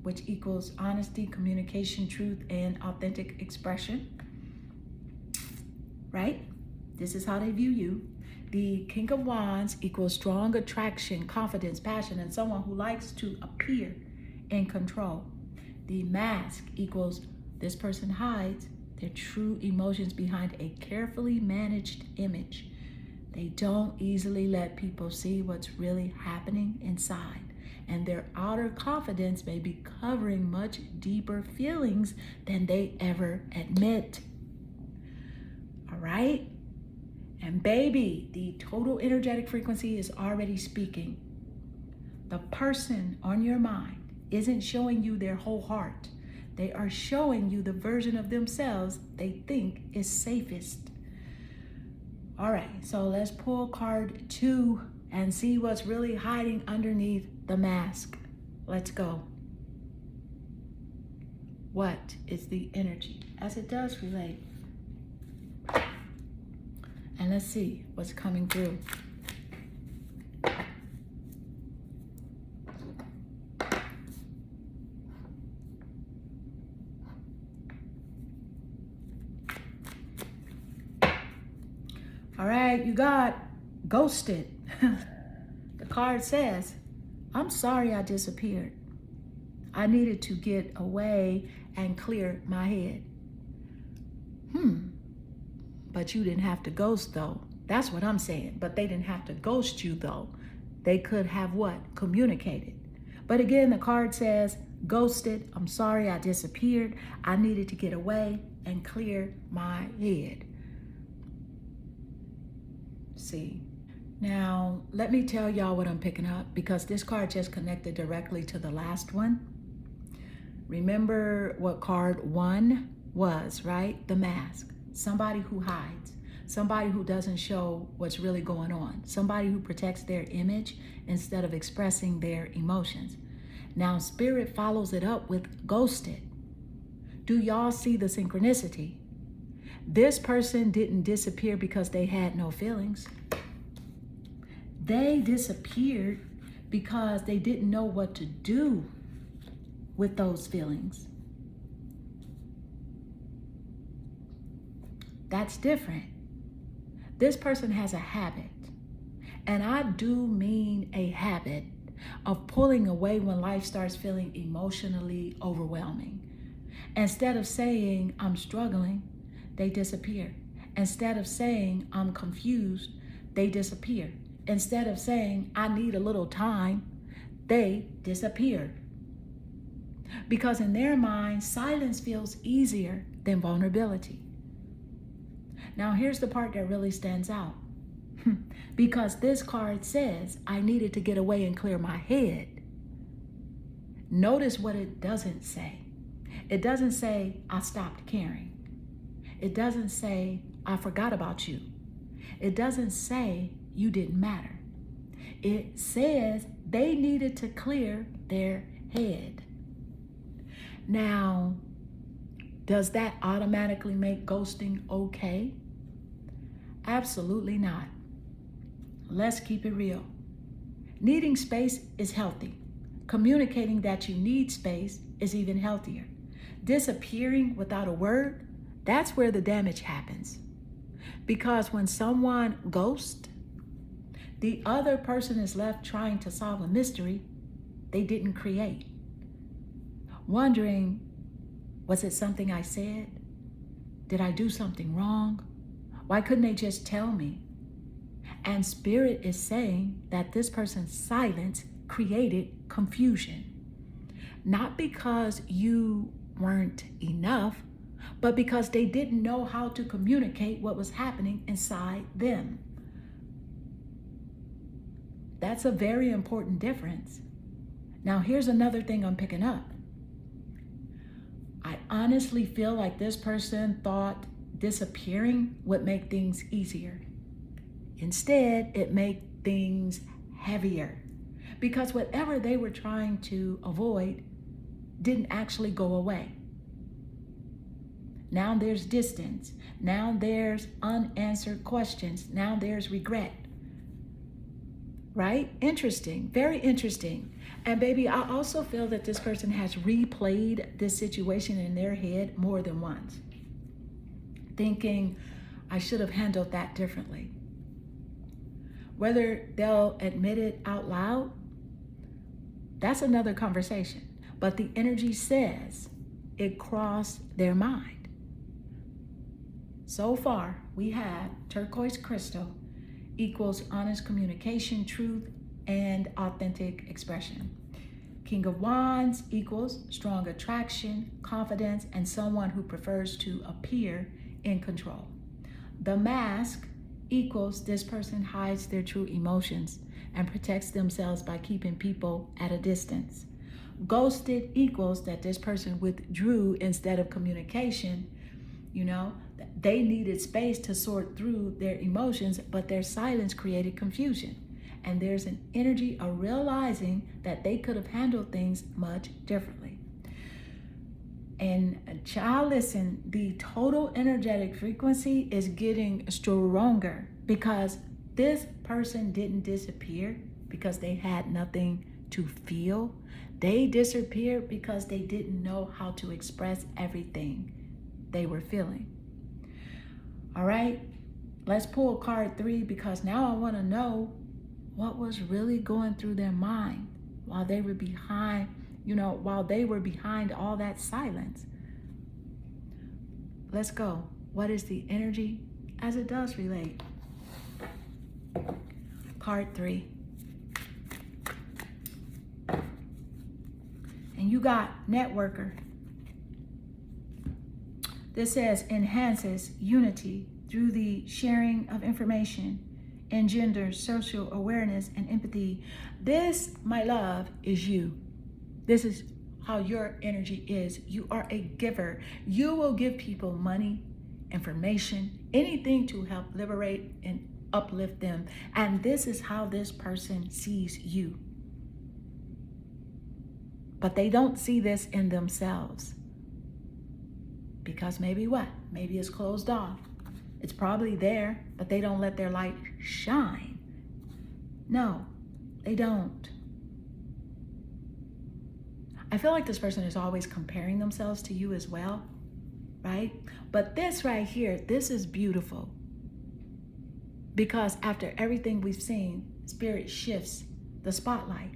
which equals honesty, communication, truth, and authentic expression. Right? This is how they view you. The King of Wands equals strong attraction, confidence, passion, and someone who likes to appear in control. The Mask equals this person hides their true emotions behind a carefully managed image. They don't easily let people see what's really happening inside, and their outer confidence may be covering much deeper feelings than they ever admit. All right? And baby, the total energetic frequency is already speaking. The person on your mind isn't showing you their whole heart. They are showing you the version of themselves they think is safest. All right, so let's pull card 2 and see what's really hiding underneath the mask. Let's go. What is the energy as it does relate? And let's see what's coming through. All right, you got ghosted. The card says, I'm sorry I disappeared. I needed to get away and clear my head. But you didn't have to ghost though. That's what I'm saying. But they didn't have to ghost you though. They could have what? Communicated. But again, the card says, ghosted. I'm sorry I disappeared. I needed to get away and clear my head. See. Now, let me tell y'all what I'm picking up, because this card just connected directly to the last one. Remember what card 1 was, right? The Mask. Somebody who hides. Somebody who doesn't show what's really going on. Somebody who protects their image instead of expressing their emotions. Now, Spirit follows it up with ghosted. Do y'all see the synchronicity? This person didn't disappear because they had no feelings. They disappeared because they didn't know what to do with those feelings. That's different. This person has a habit, and I do mean a habit of pulling away when life starts feeling emotionally overwhelming. Instead of saying, I'm struggling, they disappear. Instead of saying, I'm confused, they disappear. Instead of saying, I need a little time, they disappear. Because in their mind, silence feels easier than vulnerability. Now, here's the part that really stands out. Because this card says, I needed to get away and clear my head. Notice what it doesn't say. It doesn't say, I stopped caring. It doesn't say, I forgot about you. It doesn't say, you didn't matter. It says they needed to clear their head. Now, does that automatically make ghosting okay? Absolutely not. Let's keep it real. Needing space is healthy. Communicating that you need space is even healthier. Disappearing without a word, that's where the damage happens. Because when someone ghosts, the other person is left trying to solve a mystery they didn't create. Wondering, was it something I said? Did I do something wrong? Why couldn't they just tell me? And Spirit is saying that this person's silence created confusion. Not because you weren't enough, but because they didn't know how to communicate what was happening inside them. That's a very important difference. Now, here's another thing I'm picking up. I honestly feel like this person thought disappearing would make things easier. Instead, it made things heavier, because whatever they were trying to avoid didn't actually go away. Now there's distance. Now there's unanswered questions. Now there's regret. Right? Interesting. Very interesting. And baby, I also feel that this person has replayed this situation in their head more than once, thinking, I should have handled that differently. Whether they'll admit it out loud, that's another conversation. But the energy says it crossed their mind. So far, we have turquoise crystal equals honest communication, truth, and authentic expression. King of Wands equals strong attraction, confidence, and someone who prefers to appear in control. The Mask equals this person hides their true emotions and protects themselves by keeping people at a distance. Ghosted equals that this person withdrew instead of communication. They needed space to sort through their emotions, but their silence created confusion. And there's an energy of realizing that they could have handled things much differently. And child, listen, the total energetic frequency is getting stronger, because this person didn't disappear because they had nothing to feel. They disappeared because they didn't know how to express everything they were feeling. All right, let's pull card 3, because now I want to know what was really going through their mind while they were behind all that silence. Let's go. What is the energy as it does relate? Card 3. And you got networker. This says enhances unity through the sharing of information, engenders social awareness and empathy. This, my love, is you. This is how your energy is. You are a giver. You will give people money, information, anything to help liberate and uplift them. And this is how this person sees you. But they don't see this in themselves. Because maybe what? Maybe it's closed off. It's probably there, but they don't let their light shine. No, they don't. I feel like this person is always comparing themselves to you as well, right? But this right here, this is beautiful. Because after everything we've seen, Spirit shifts the spotlight,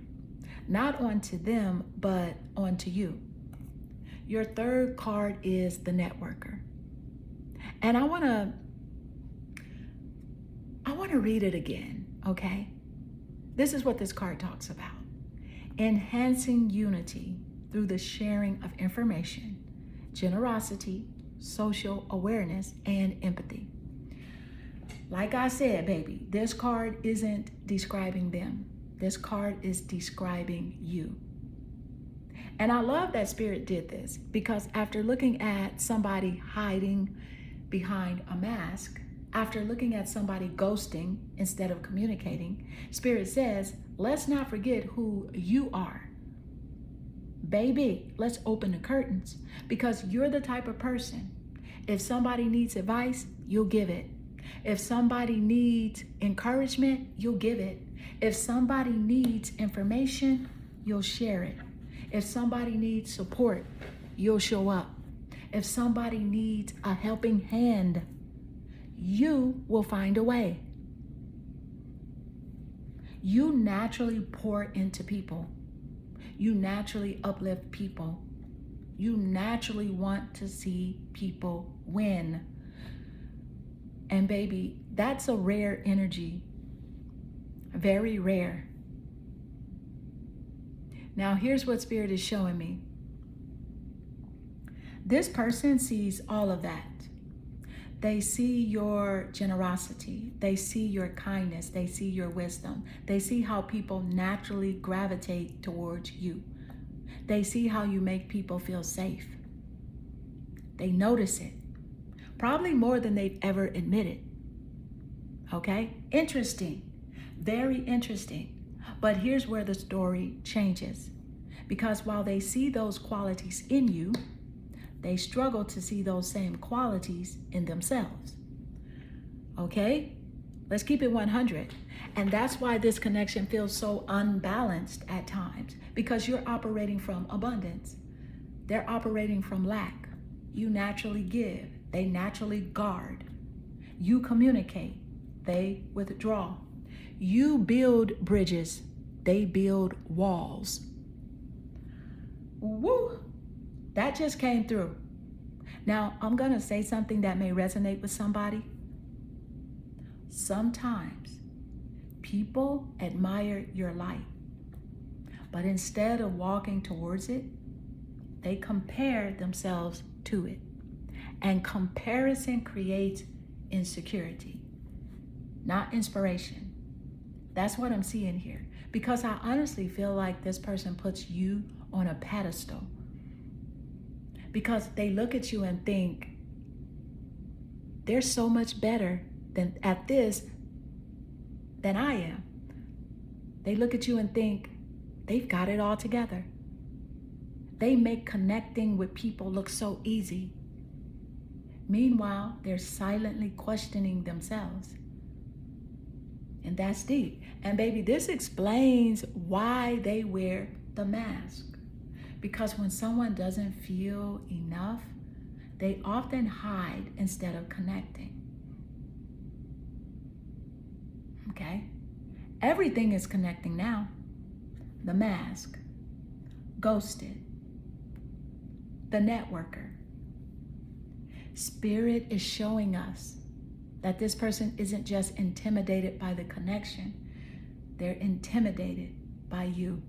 not onto them, but onto you. Your third card is the networker. And I want to read it again, okay? This is what this card talks about. Enhancing unity through the sharing of information, generosity, social awareness, and empathy. Like I said, baby, this card isn't describing them. This card is describing you. And I love that Spirit did this, because after looking at somebody hiding behind a mask, after looking at somebody ghosting instead of communicating, Spirit says, let's not forget who you are. Baby, let's open the curtains, because you're the type of person, if somebody needs advice, you'll give it. If somebody needs encouragement, you'll give it. If somebody needs information, you'll share it. If somebody needs support, you'll show up. If somebody needs a helping hand, you will find a way. You naturally pour into people. You naturally uplift people. You naturally want to see people win. And baby, that's a rare energy. Very rare. Now, here's what Spirit is showing me. This person sees all of that. They see your generosity. They see your kindness. They see your wisdom. They see how people naturally gravitate towards you. They see how you make people feel safe. They notice it. Probably more than they've ever admitted. Okay? Interesting. Very interesting. But here's where the story changes. Because while they see those qualities in you, they struggle to see those same qualities in themselves. Okay? Let's keep it 100. And that's why this connection feels so unbalanced at times, because you're operating from abundance. They're operating from lack. You naturally give. They naturally guard. You communicate. They withdraw. You build bridges. They build walls. Woo! That just came through. Now, I'm going to say something that may resonate with somebody. Sometimes people admire your light, but instead of walking towards it, they compare themselves to it. And comparison creates insecurity, not inspiration. That's what I'm seeing here. Because I honestly feel like this person puts you on a pedestal. Because they look at you and think, they're so much better at this than I am. They look at you and think, they've got it all together. They make connecting with people look so easy. Meanwhile, they're silently questioning themselves. And that's deep. And baby, this explains why they wear the mask. Because when someone doesn't feel enough, they often hide instead of connecting. Okay? Everything is connecting now. The mask, ghosted, the networker. Spirit is showing us that this person isn't just intimidated by the connection, they're intimidated by you.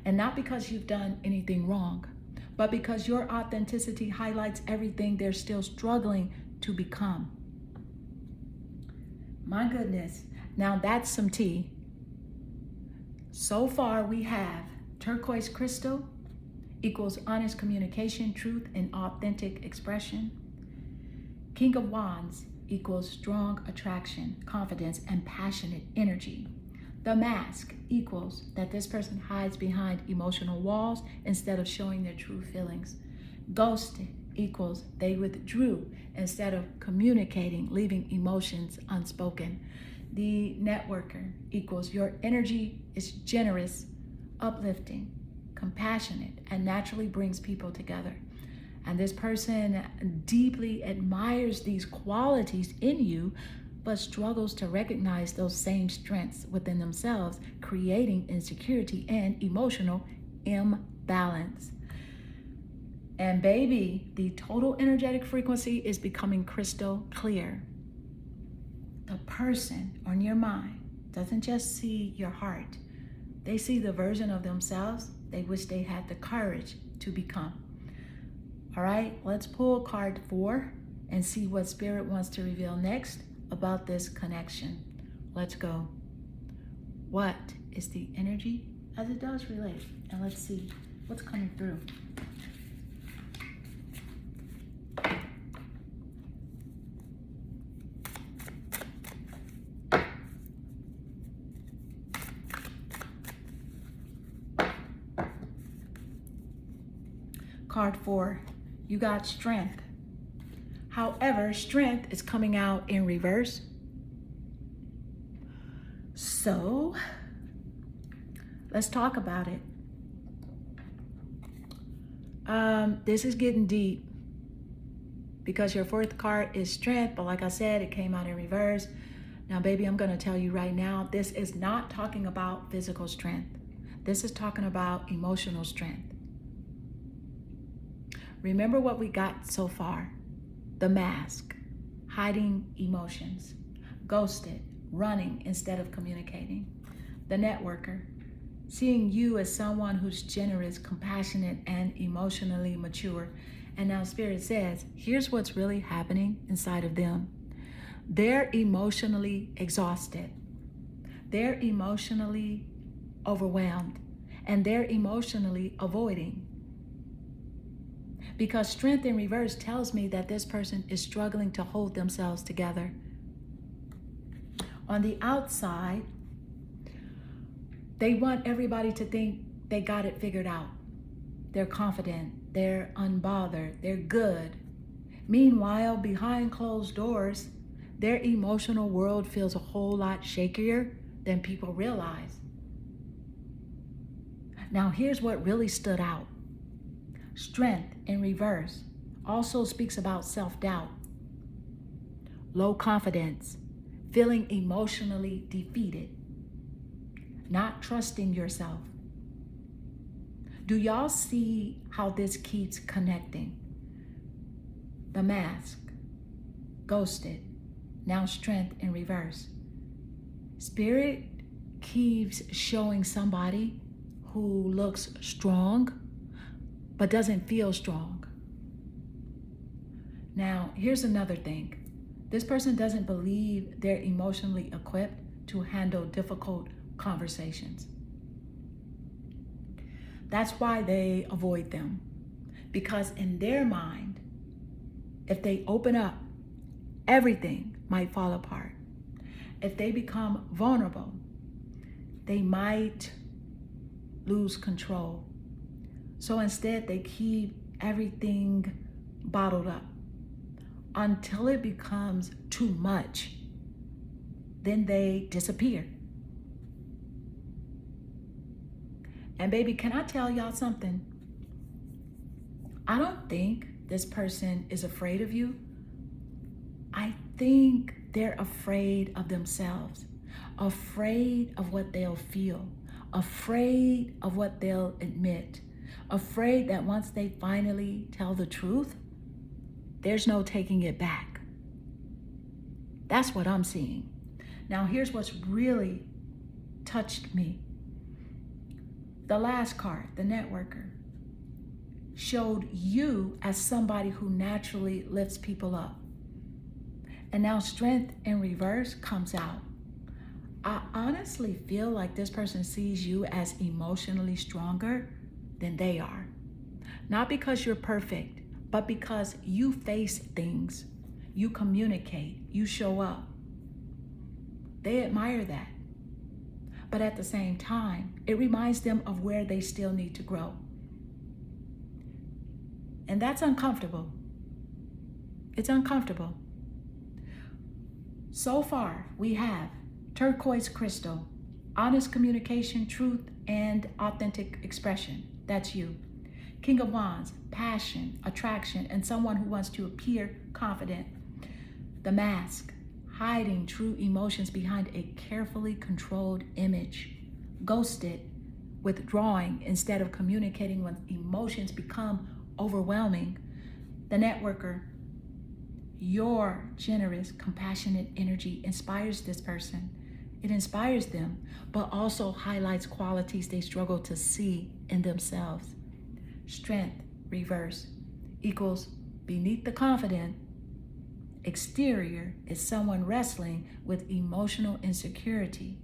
And not because you've done anything wrong, but because your authenticity highlights everything they're still struggling to become. My goodness. Now that's some tea. So far we have turquoise crystal equals honest communication, truth, and authentic expression. King of Wands equals strong attraction, confidence, and passionate energy. The mask equals that this person hides behind emotional walls instead of showing their true feelings. Ghosted equals they withdrew instead of communicating, leaving emotions unspoken. The networker equals your energy is generous, uplifting, compassionate, and naturally brings people together. And this person deeply admires these qualities in you, but struggles to recognize those same strengths within themselves, creating insecurity and emotional imbalance. And baby, the total energetic frequency is becoming crystal clear. The person on your mind doesn't just see your heart. They see the version of themselves they wish they had the courage to become. All right, let's pull card 4 and see what Spirit wants to reveal next about this connection. Let's go. What is the energy as it does relate? And let's see what's coming through. Card 4, you got strength. However, strength is coming out in reverse. So let's talk about it. This is getting deep because your 4th card is strength, but like I said, it came out in reverse. Now, baby, I'm going to tell you right now, this is not talking about physical strength. This is talking about emotional strength. Remember what we got so far. The mask, hiding emotions, ghosted, running instead of communicating. The networker, seeing you as someone who's generous, compassionate, and emotionally mature. And now Spirit says, here's what's really happening inside of them. They're emotionally exhausted. They're emotionally overwhelmed. And they're emotionally avoiding. Because strength in reverse tells me that this person is struggling to hold themselves together. On the outside, they want everybody to think they got it figured out. They're confident, they're unbothered, they're good. Meanwhile, behind closed doors, their emotional world feels a whole lot shakier than people realize. Now, here's what really stood out. Strength in reverse also speaks about self-doubt, low confidence, feeling emotionally defeated, not trusting yourself. Do y'all see how this keeps connecting? The mask, ghosted, now strength in reverse. Spirit keeps showing somebody who looks strong but doesn't feel strong. Now, here's another thing. This person doesn't believe they're emotionally equipped to handle difficult conversations. That's why they avoid them. Because in their mind, if they open up, everything might fall apart. If they become vulnerable, they might lose control. So instead, they keep everything bottled up until it becomes too much. Then they disappear. And baby, can I tell y'all something? I don't think this person is afraid of you. I think they're afraid of themselves, afraid of what they'll feel, afraid of what they'll admit, afraid that once they finally tell the truth, there's no taking it back. That's what I'm seeing. Now, here's what's really touched me. The last card, the networker, showed you as somebody who naturally lifts people up. And now strength in reverse comes out. I honestly feel like this person sees you as emotionally stronger than they are. Not because you're perfect, but because you face things, you communicate, you show up. They admire that. But at the same time, it reminds them of where they still need to grow. And that's uncomfortable. It's uncomfortable. So far, we have turquoise crystal, honest communication, truth, and authentic expression. That's you. King of Wands, passion, attraction, and someone who wants to appear confident. The Mask, hiding true emotions behind a carefully controlled image. Ghosted, withdrawing instead of communicating when emotions become overwhelming. The Networker, your generous, compassionate energy inspires this person. It inspires them, but also highlights qualities they struggle to see in themselves. Strength, reverse, equals beneath the confident exterior is someone wrestling with emotional insecurity,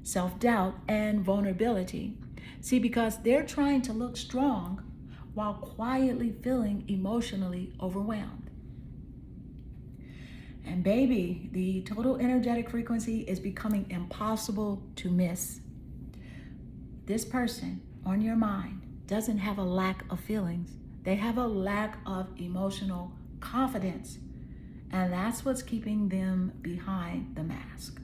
self-doubt, and vulnerability. See, because they're trying to look strong while quietly feeling emotionally overwhelmed. And baby, the total energetic frequency is becoming impossible to miss. This person on your mind doesn't have a lack of feelings. They have a lack of emotional confidence. And that's what's keeping them behind the mask.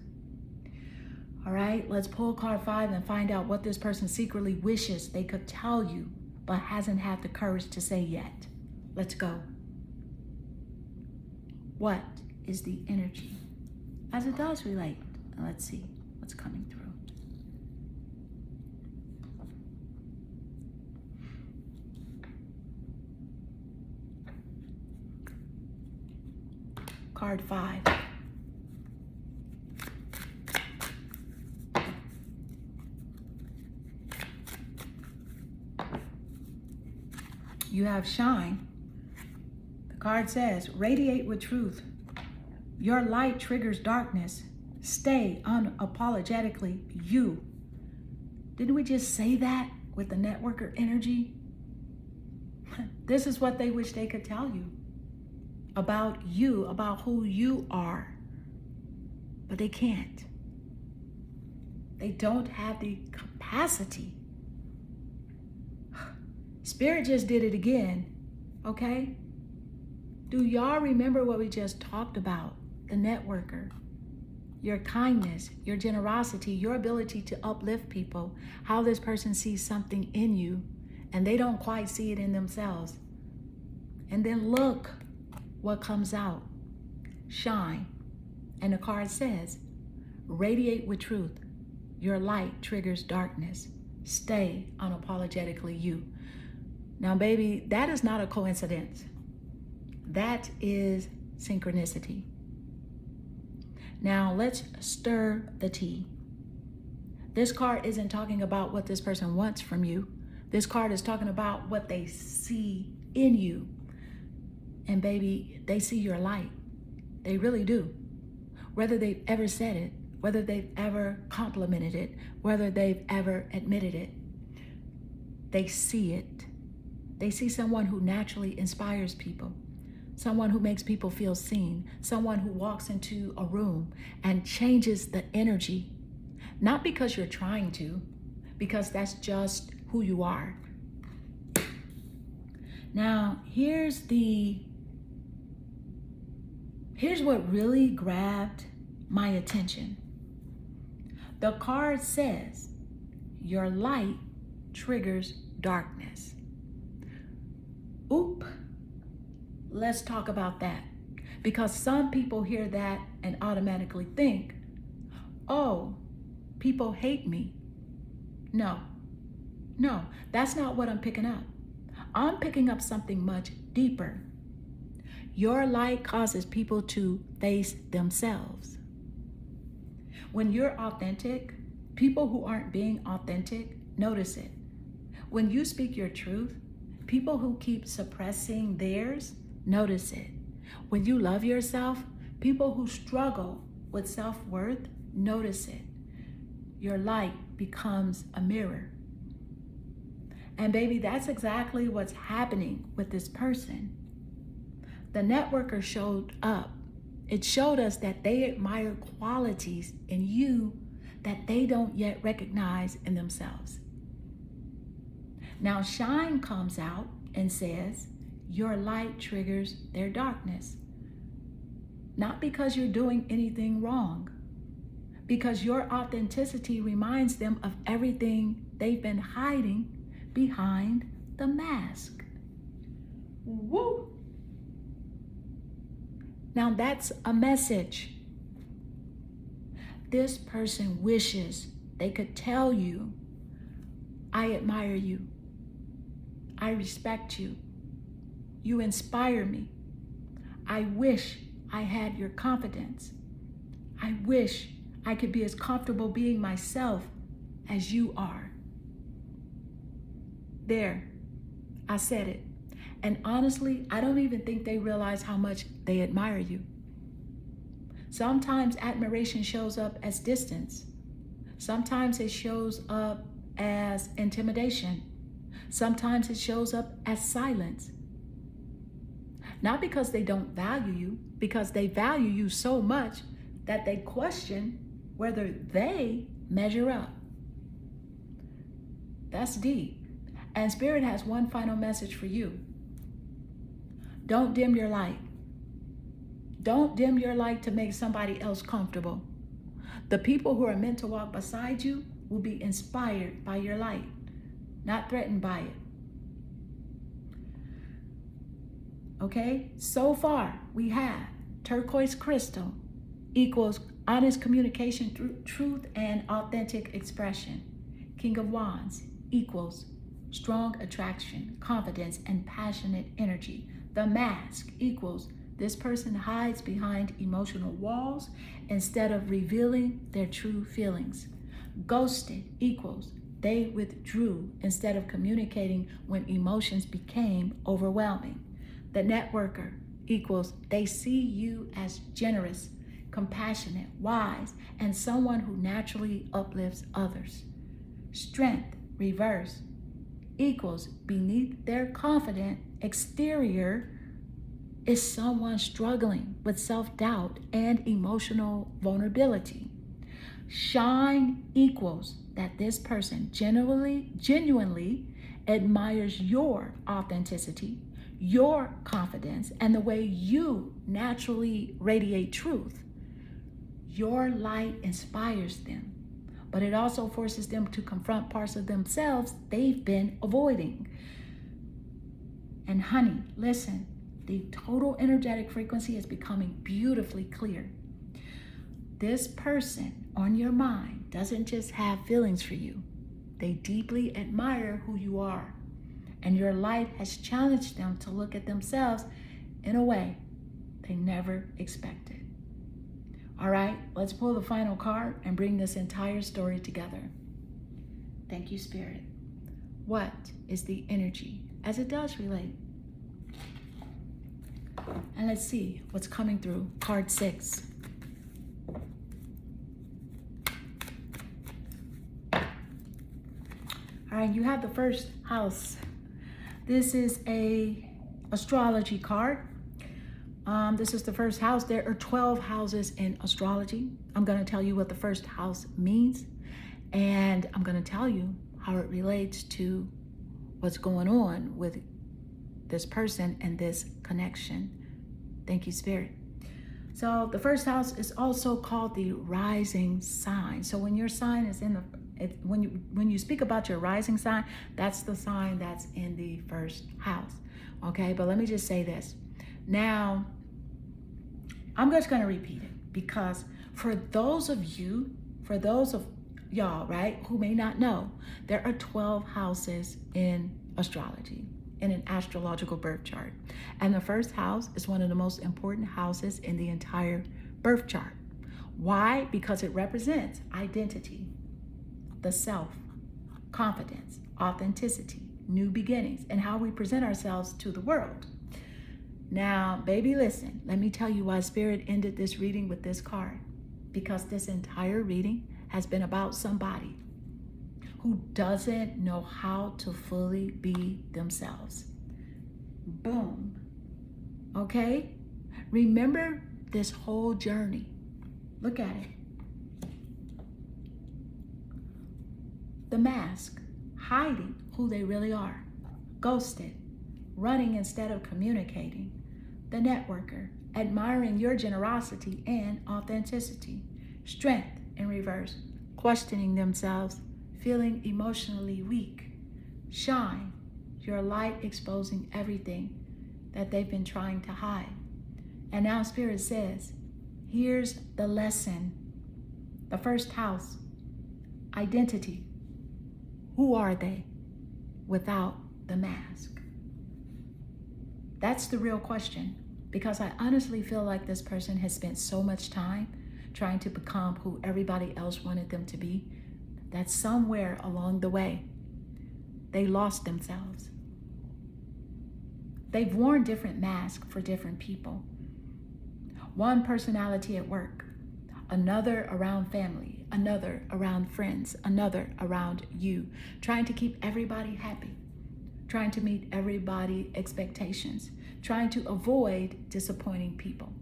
All right, let's pull card 5 and find out what this person secretly wishes they could tell you, but hasn't had the courage to say yet. Let's go. What is the energy as it does relate? Let's see what's coming through. Card 5. You have Shine. The card says, radiate with truth. Your light triggers darkness. Stay unapologetically you. Didn't we just say that with the Networker energy? This is what they wish they could tell you about you, about who you are. But they can't. They don't have the capacity. Spirit just did it again, okay? Do y'all remember what we just talked about? The Networker, your kindness, your generosity, your ability to uplift people, how this person sees something in you and they don't quite see it in themselves. And then look what comes out. Shine. And the card says, radiate with truth. Your light triggers darkness. Stay unapologetically you. Now, baby, that is not a coincidence. That is synchronicity. Now, let's stir the tea. This card isn't talking about what this person wants from you. This card is talking about what they see in you. And baby, they see your light. They really do. Whether they've ever said it, whether they've ever complimented it, whether they've ever admitted it, they see it. They see someone who naturally inspires people, someone who makes people feel seen, someone who walks into a room and changes the energy, not because you're trying to, because that's just who you are. Now, here's what really grabbed my attention. The card says, your light triggers darkness. Oop, let's talk about that. Because some people hear that and automatically think, oh, people hate me. No, that's not what I'm picking up. I'm picking up something much deeper. Your light causes people to face themselves. When you're authentic, people who aren't being authentic notice it. When you speak your truth, people who keep suppressing theirs notice it. When you love yourself, people who struggle with self-worth notice it. Your light becomes a mirror. And baby, that's exactly what's happening with this person. The Networker showed up. It showed us that they admire qualities in you that they don't yet recognize in themselves. Now, Shine comes out and says, your light triggers their darkness. Not because you're doing anything wrong, because your authenticity reminds them of everything they've been hiding behind the mask. Woo! Now that's a message. This person wishes they could tell you, I admire you. I respect you. You inspire me. I wish I had your confidence. I wish I could be as comfortable being myself as you are. There, I said it. And honestly, I don't even think they realize how much they admire you. Sometimes admiration shows up as distance. Sometimes it shows up as intimidation. Sometimes it shows up as silence. Not because they don't value you, because they value you so much that they question whether they measure up. That's deep. And Spirit has one final message for you. Don't dim your light. Don't dim your light to make somebody else comfortable. The people who are meant to walk beside you will be inspired by your light, not threatened by it. Okay, so far we have turquoise crystal equals honest communication through truth and authentic expression. King of Wands equals strong attraction, confidence, and passionate energy. The mask equals this person hides behind emotional walls instead of revealing their true feelings. Ghosted equals they withdrew instead of communicating when emotions became overwhelming. The networker equals they see you as generous, compassionate, wise, and someone who naturally uplifts others. Strength reverse equals beneath their confident exterior is someone struggling with self-doubt and emotional vulnerability. Shine equals that this person genuinely admires your authenticity, your confidence, and the way you naturally radiate truth. Your light inspires them, but it also forces them to confront parts of themselves they've been avoiding. And honey, listen, the total energetic frequency is becoming beautifully clear. This person on your mind doesn't just have feelings for you. They deeply admire who you are. And your light has challenged them to look at themselves in a way they never expected. All right, let's pull the final card and bring this entire story together. Thank you, Spirit. What is the energy as it does relate? And let's see what's coming through. Card 6. All right, you have the first house. This is a astrology card. This is the first house. There are 12 houses in astrology. I'm going to tell you what the first house means, and I'm going to tell you how it relates to what's going on with this person and this connection. Thank you, Spirit. So the first house is also called the rising sign. So when your sign is in the when you speak about your rising sign, that's the sign that's in the first house. Okay, but let me just say this. Now, I'm just going to repeat it because for those of y'all, right, who may not know, there are 12 houses in astrology, in an astrological birth chart. And the first house is one of the most important houses in the entire birth chart. Why? Because it represents identity, the self, confidence, authenticity, new beginnings, and how we present ourselves to the world. Now, baby, listen, let me tell you why Spirit ended this reading with this card. Because this entire reading has been about somebody who doesn't know how to fully be themselves. Boom. Okay? Remember this whole journey. Look at it. The mask, hiding who they really are. Ghosted, running instead of communicating. The networker, admiring your generosity and authenticity. Strength in reverse, questioning themselves, feeling emotionally weak. Shine, your light exposing everything that they've been trying to hide. And now Spirit says, here's the lesson. The first house, identity. Who are they without the mask? That's the real question, because I honestly feel like this person has spent so much time trying to become who everybody else wanted them to be, that somewhere along the way, they lost themselves. They've worn different masks for different people. One personality at work, another around family, another around friends, another around you, trying to keep everybody happy, trying to meet everybody's expectations, trying to avoid disappointing people.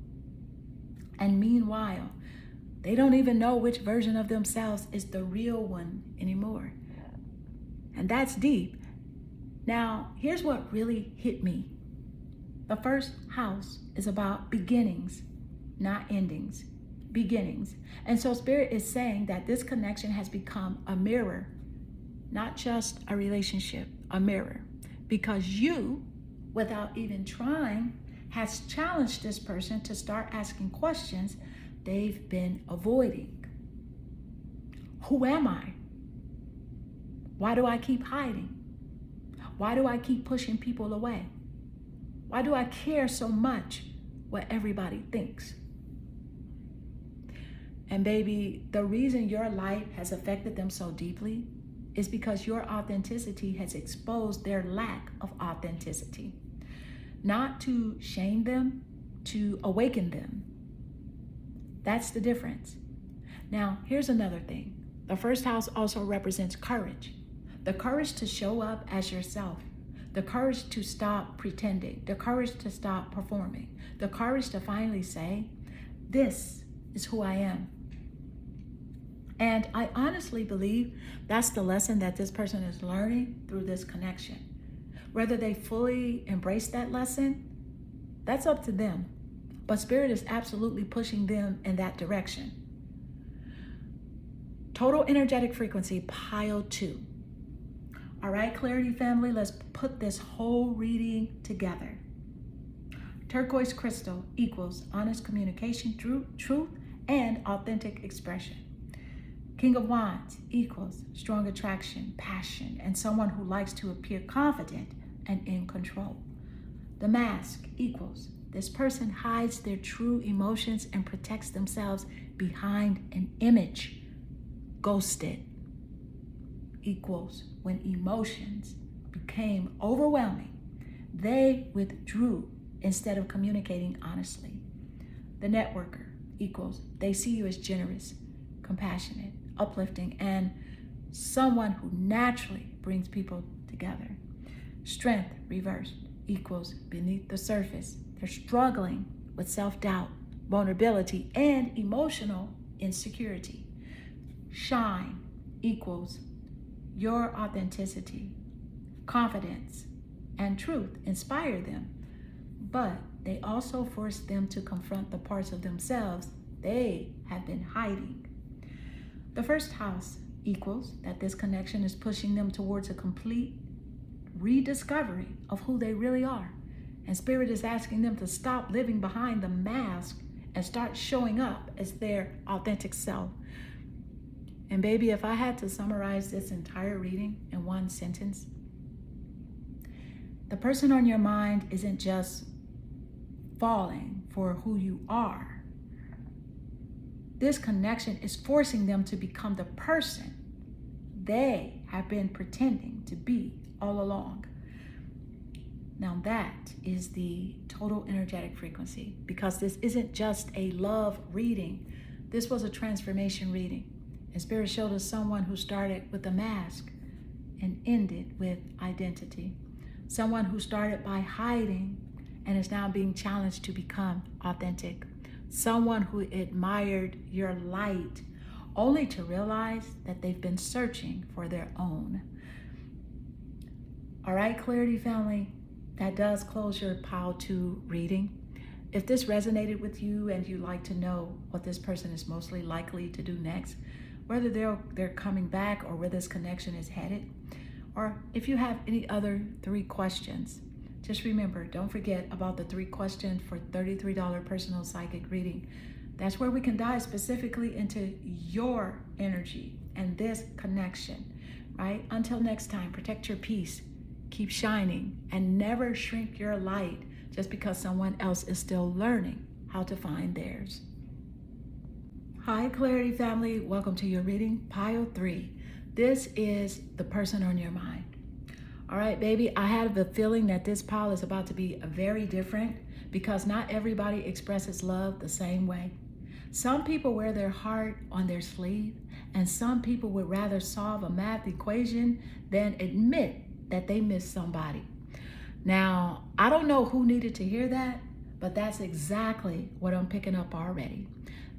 And meanwhile, they don't even know which version of themselves is the real one anymore. And that's deep. Now, here's what really hit me. The first house is about beginnings, not endings, beginnings. And so Spirit is saying that this connection has become a mirror, not just a relationship, a mirror. Because you, without even trying, has challenged this person to start asking questions they've been avoiding. Who am I? Why do I keep hiding? Why do I keep pushing people away? Why do I care so much what everybody thinks? And baby, the reason your light has affected them so deeply is because your authenticity has exposed their lack of authenticity. Not to shame them, to awaken them. That's the difference. Now, here's another thing. The first house also represents courage. The courage to show up as yourself. The courage to stop pretending. The courage to stop performing. The courage to finally say, this is who I am. And I honestly believe that's the lesson that this person is learning through this connection. Whether they fully embrace that lesson, that's up to them. But Spirit is absolutely pushing them in that direction. Total energetic frequency, pile 2. All right, Clarity family, let's put this whole reading together. Turquoise crystal equals honest communication, truth, and authentic expression. King of Wands equals strong attraction, passion, and someone who likes to appear confident and in control. The mask equals this person hides their true emotions and protects themselves behind an image. Ghosted equals when emotions became overwhelming, they withdrew instead of communicating honestly. The networker equals they see you as generous, compassionate, uplifting, and someone who naturally brings people together. Strength reversed equals beneath the surface. They're struggling with self-doubt, vulnerability, and emotional insecurity. Shine equals your authenticity, confidence, and truth inspire them, but they also force them to confront the parts of themselves they have been hiding. The first house equals that this connection is pushing them towards a complete rediscovery of who they really are. And Spirit is asking them to stop living behind the mask and start showing up as their authentic self. And baby, if I had to summarize this entire reading in one sentence, the person on your mind isn't just falling for who you are. This connection is forcing them to become the person they have been pretending to be all along. Now that is the total energetic frequency, because this isn't just a love reading. This was a transformation reading. And Spirit showed us someone who started with a mask and ended with identity. Someone who started by hiding and is now being challenged to become authentic. Someone who admired your light only to realize that they've been searching for their own. All right, Clarity family, that does close your pile 2 reading. If this resonated with you and you'd like to know what this person is mostly likely to do next, whether they're coming back or where this connection is headed, or if you have any other 3 questions, just remember, don't forget about the 3 questions for $33 personal psychic reading. That's where we can dive specifically into your energy and this connection, right? Until next time, protect your peace, keep shining, and never shrink your light just because someone else is still learning how to find theirs. Hi, Clarity family. Welcome to your reading, Pile 3. This is the person on your mind. All right, baby, I have the feeling that this pile is about to be very different because not everybody expresses love the same way. Some people wear their heart on their sleeve, and some people would rather solve a math equation than admit that they missed somebody. Now, I don't know who needed to hear that, but that's exactly what I'm picking up already.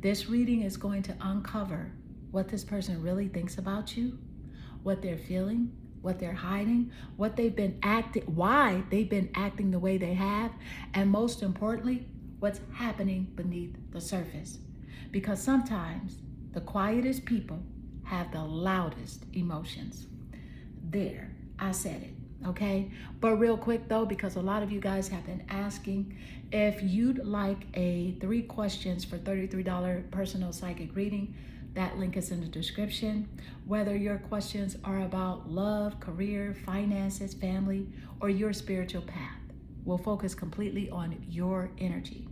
This reading is going to uncover what this person really thinks about you, what they're feeling, what they're hiding, what they've been acting, why they've been acting the way they have, and most importantly, what's happening beneath the surface. Because sometimes the quietest people have the loudest emotions. There, I said it, okay? But real quick though, because a lot of you guys have been asking, if you'd like a 3 questions for $33 personal psychic reading, that link is in the description. Whether your questions are about love, career, finances, family, or your spiritual path, we'll focus completely on your energy.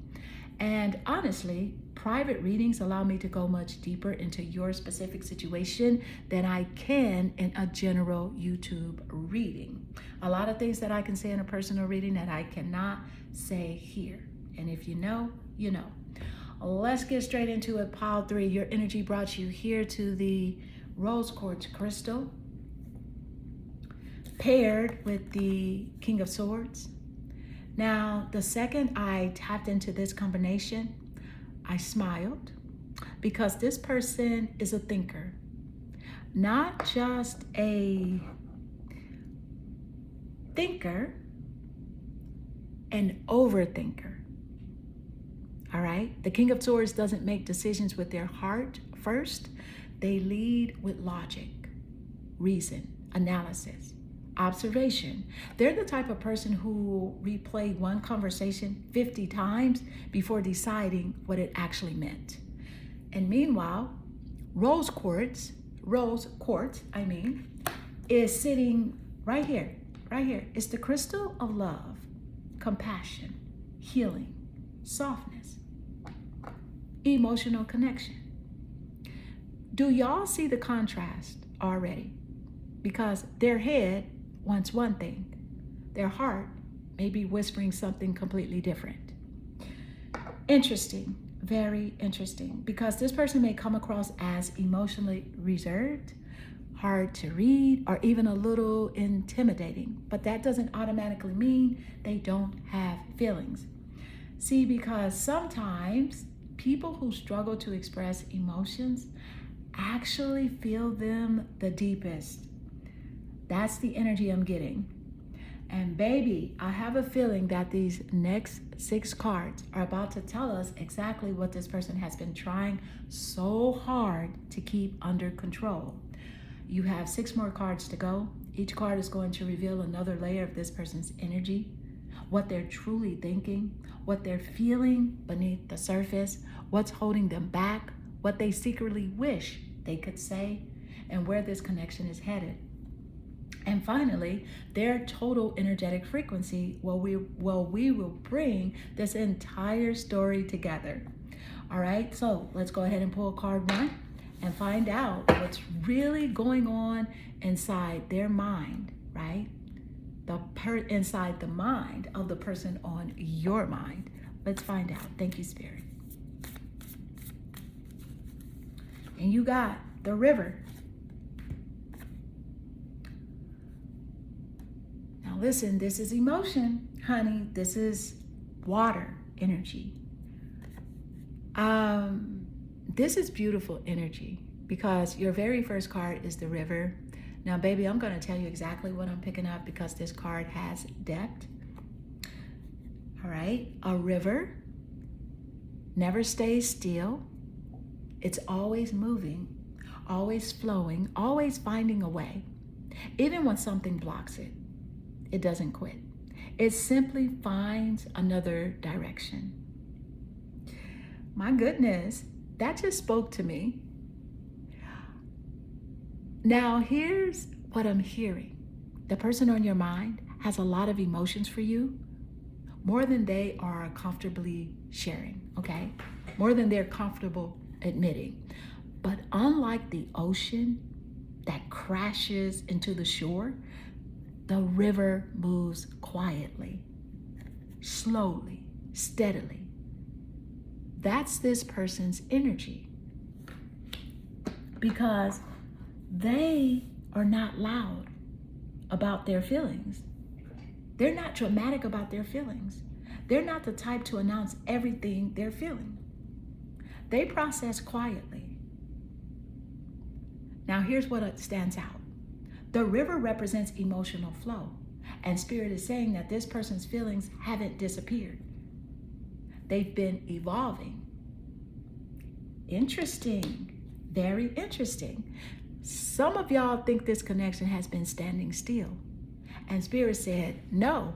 And honestly, private readings allow me to go much deeper into your specific situation than I can in a general YouTube reading. A lot of things that I can say in a personal reading that I cannot say here. And if you know, you know. Let's get straight into it. Pile 3, your energy brought you here to the rose quartz crystal paired with the King of Swords. Now, the second I tapped into this combination, I smiled because this person is a thinker, not just a thinker, an overthinker. All right? The King of Swords doesn't make decisions with their heart first. They lead with logic, reason, analysis, observation. They're the type of person who will replay one conversation 50 times before deciding what it actually meant. And meanwhile, rose quartz, is sitting right here, right here. It's the crystal of love, compassion, healing, softness, emotional connection. Do y'all see the contrast already? Because their head wants one thing, their heart may be whispering something completely different. Interesting, very interesting, because this person may come across as emotionally reserved, hard to read, or even a little intimidating, but that doesn't automatically mean they don't have feelings. See, because sometimes people who struggle to express emotions actually feel them the deepest. That's the energy I'm getting. And baby, I have a feeling that these next 6 cards are about to tell us exactly what this person has been trying so hard to keep under control. You have 6 more cards to go. Each card is going to reveal another layer of this person's energy, what they're truly thinking, what they're feeling beneath the surface, what's holding them back, what they secretly wish they could say, and where this connection is headed. And finally, their total energetic frequency, we will bring this entire story together. All right, so let's go ahead and pull card 1 and find out what's really going on inside their mind, right? Inside the mind of the person on your mind. Let's find out. Thank you, Spirit. And you got the River. Now listen, this is emotion, honey. This is water energy. This is beautiful energy because your very first card is the River. Now, baby, I'm going to tell you exactly what I'm picking up because this card has depth. All right, a river never stays still. It's always moving, always flowing, always finding a way. Even when something blocks it, it doesn't quit. It simply finds another direction. My goodness, that just spoke to me. Now, here's what I'm hearing. The person on your mind has a lot of emotions for you, more than they are comfortably sharing, okay? More than they're comfortable admitting. But unlike the ocean that crashes into the shore, the river moves quietly, slowly, steadily. That's this person's energy, because they are not loud about their feelings. They're not dramatic about their feelings. They're not the type to announce everything they're feeling. They process quietly. Now, here's what stands out. The river represents emotional flow, and Spirit is saying that this person's feelings haven't disappeared. They've been evolving. Interesting, very interesting. Some of y'all think this connection has been standing still, and Spirit said, no,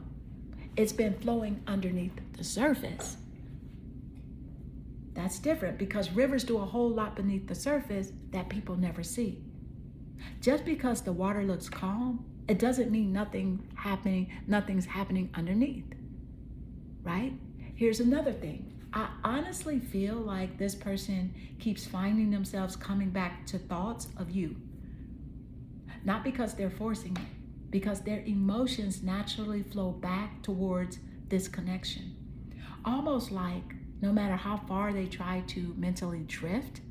it's been flowing underneath the surface. That's different, because rivers do a whole lot beneath the surface that people never see. Just because the water looks calm, it doesn't mean nothing's happening underneath, right? Here's another thing. I honestly feel like this person keeps finding themselves coming back to thoughts of you. Not because they're forcing it, because their emotions naturally flow back towards this connection. Almost like no matter how far they try to mentally drift,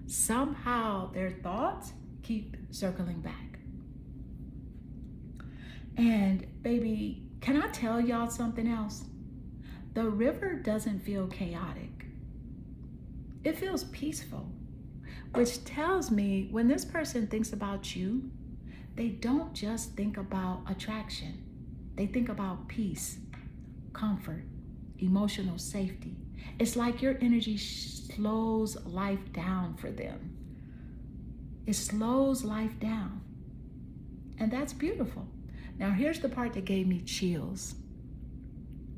somehow their thoughts keep circling back. And baby, can I tell y'all something else? The river doesn't feel chaotic. It feels peaceful, which tells me when this person thinks about you, they don't just think about attraction. They think about peace, comfort, emotional safety. It's like your energy slows life down for them. It slows life down. And that's beautiful. Now, here's the part that gave me chills.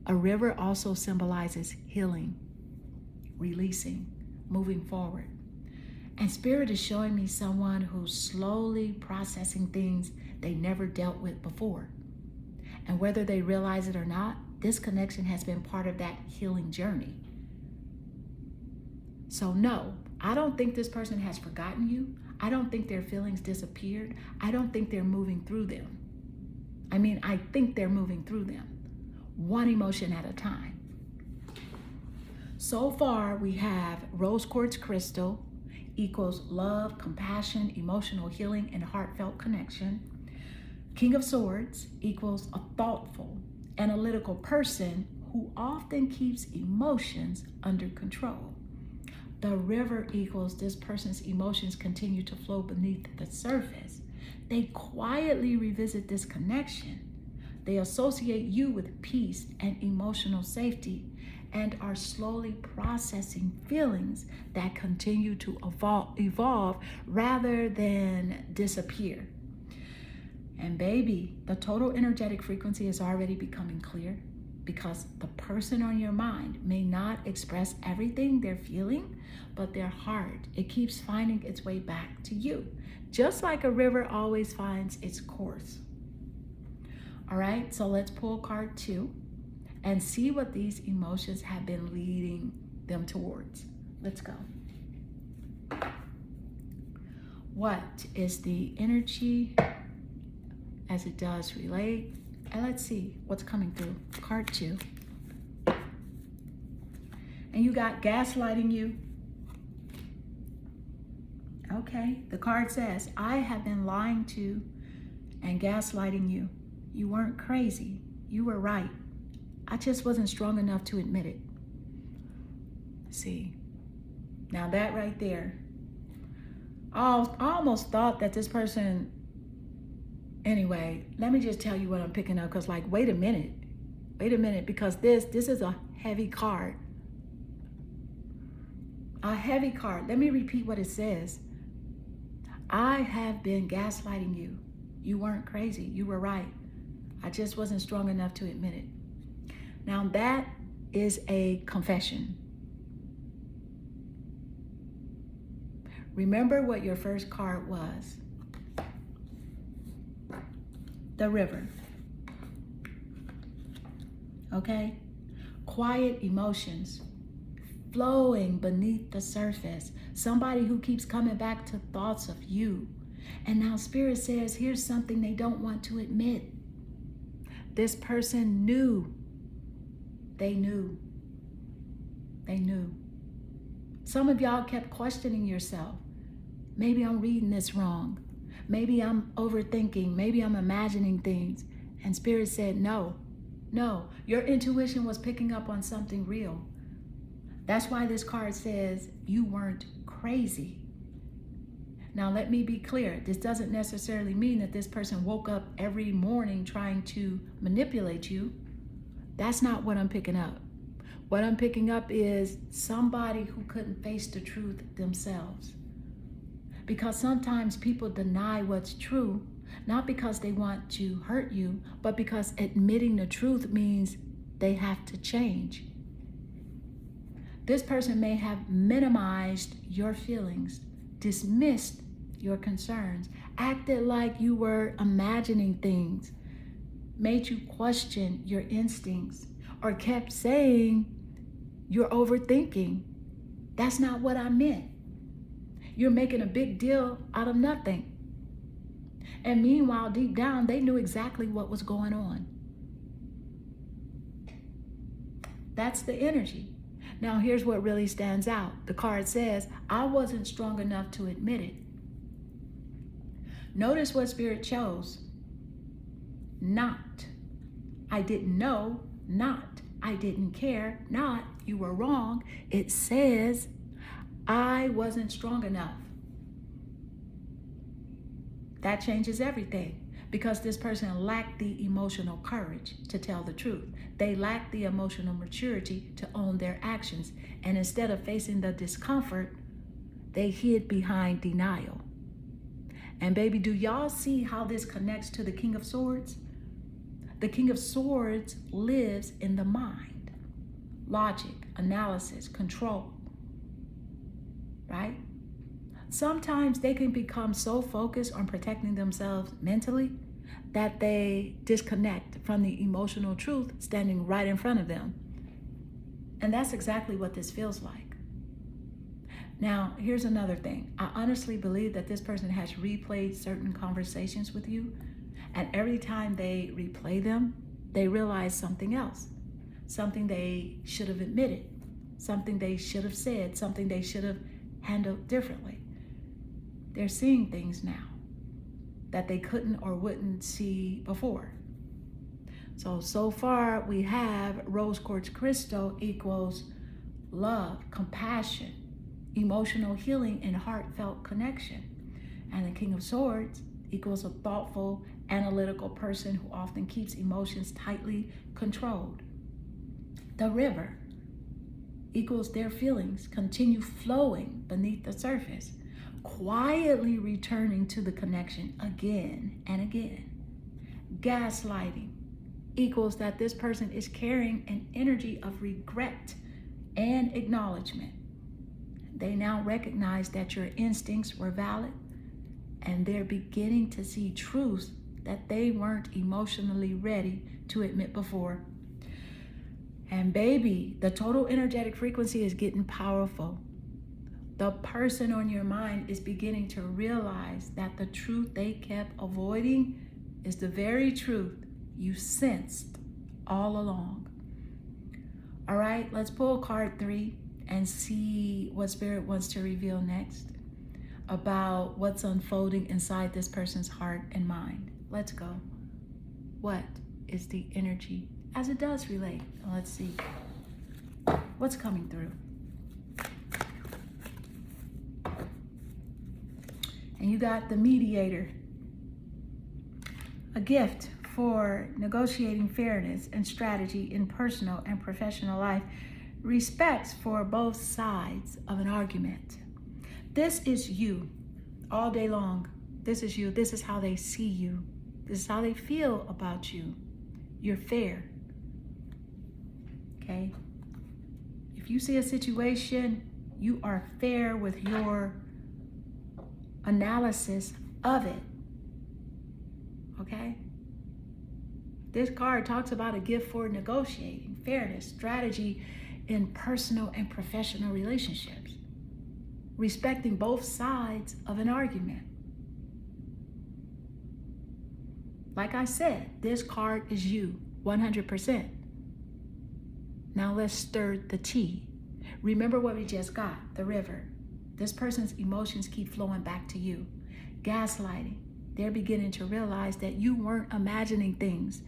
A river also symbolizes healing, releasing, moving forward. And Spirit is showing me someone who's slowly processing things they never dealt with before. And whether they realize it or not, this connection has been part of that healing journey. So no, I don't think this person has forgotten you. I don't think their feelings disappeared. I don't think they're moving through them. I think they're moving through them, one emotion at a time. So far, we have rose quartz crystal equals love, compassion, emotional healing, and heartfelt connection. King of Swords equals a thoughtful, analytical person who often keeps emotions under control. The river equals this person's emotions continue to flow beneath the surface. They quietly revisit this connection. They associate you with peace and emotional safety and are slowly processing feelings that continue to evolve rather than disappear. And baby, the total energetic frequency is already becoming clear, because the person on your mind may not express everything they're feeling, but their heart, it keeps finding its way back to you, just like a river always finds its course. All right, so let's pull card 2 and see what these emotions have been leading them towards. Let's go. What is the energy as it does relate? And let's see what's coming through. Card 2. And you got gaslighting you. Okay, the card says, I have been lying to and gaslighting you. You weren't crazy. You were right. I just wasn't strong enough to admit it. See, now that right there, I almost thought that this person, anyway, let me just tell you what I'm picking up, because wait a minute, because this is a heavy card. A heavy card. Let me repeat what it says. I have been gaslighting you. You weren't crazy. You were right. I just wasn't strong enough to admit it. Now that is a confession. Remember what your first card was. The river. Okay? Quiet emotions flowing beneath the surface. Somebody who keeps coming back to thoughts of you. And now Spirit says, here's something they don't want to admit. This person knew. They knew. They knew. Some of y'all kept questioning yourself. Maybe I'm reading this wrong. Maybe I'm overthinking. Maybe I'm imagining things. And Spirit said, no, your intuition was picking up on something real. That's why this card says you weren't crazy. Now, let me be clear. This doesn't necessarily mean that this person woke up every morning trying to manipulate you. That's not what I'm picking up. What I'm picking up is somebody who couldn't face the truth themselves. Because sometimes people deny what's true, not because they want to hurt you, but because admitting the truth means they have to change. This person may have minimized your feelings, dismissed your concerns, acted like you were imagining things, made you question your instincts, or kept saying you're overthinking. That's not what I meant. You're making a big deal out of nothing. And meanwhile, deep down, they knew exactly what was going on. That's the energy. Now, here's what really stands out. The card says, I wasn't strong enough to admit it. Notice what Spirit chose. Not, I didn't know. Not, I didn't care. Not, you were wrong. It says, I wasn't strong enough. That changes everything. Because this person lacked the emotional courage to tell the truth. They lacked the emotional maturity to own their actions. And instead of facing the discomfort, they hid behind denial. And baby, do y'all see how this connects to the King of Swords? The King of Swords lives in the mind. Logic, analysis, control. Right? Sometimes they can become so focused on protecting themselves mentally that they disconnect from the emotional truth standing right in front of them. And that's exactly what this feels like. Now, here's another thing. I honestly believe that this person has replayed certain conversations with you, and every time they replay them, they realize something else, something they should have admitted, something they should have said, something they should have handled differently. They're seeing things now that they couldn't or wouldn't see before. So far we have rose quartz crystal equals love, compassion, emotional healing, and heartfelt connection. And the King of Swords equals a thoughtful, analytical person who often keeps emotions tightly controlled. The river equals their feelings continue flowing beneath the surface, quietly returning to the connection again and again. Gaslighting equals that this person is carrying an energy of regret and acknowledgement. They now recognize that your instincts were valid, and they're beginning to see truths that they weren't emotionally ready to admit before. And baby, the total energetic frequency is getting powerful. The person on your mind is beginning to realize that the truth they kept avoiding is the very truth you sensed all along. All right, let's pull card 3 and see what Spirit wants to reveal next about what's unfolding inside this person's heart and mind. Let's go. What is the energy as it does relate? Let's see what's coming through. And you got the mediator, a gift for negotiating fairness and strategy in personal and professional life, respect for both sides of an argument. This is you all day long. This is you. This is how they see you. This is how they feel about you. You're fair. Okay? If you see a situation, you are fair with your analysis of it. Okay? This card talks about a gift for negotiating, fairness, strategy in personal and professional relationships, respecting both sides of an argument. Like I said, this card is you, 100%. Now let's stir the tea. Remember what we just got, the river. This person's emotions keep flowing back to you. Gaslighting. They're beginning to realize that you weren't imagining things.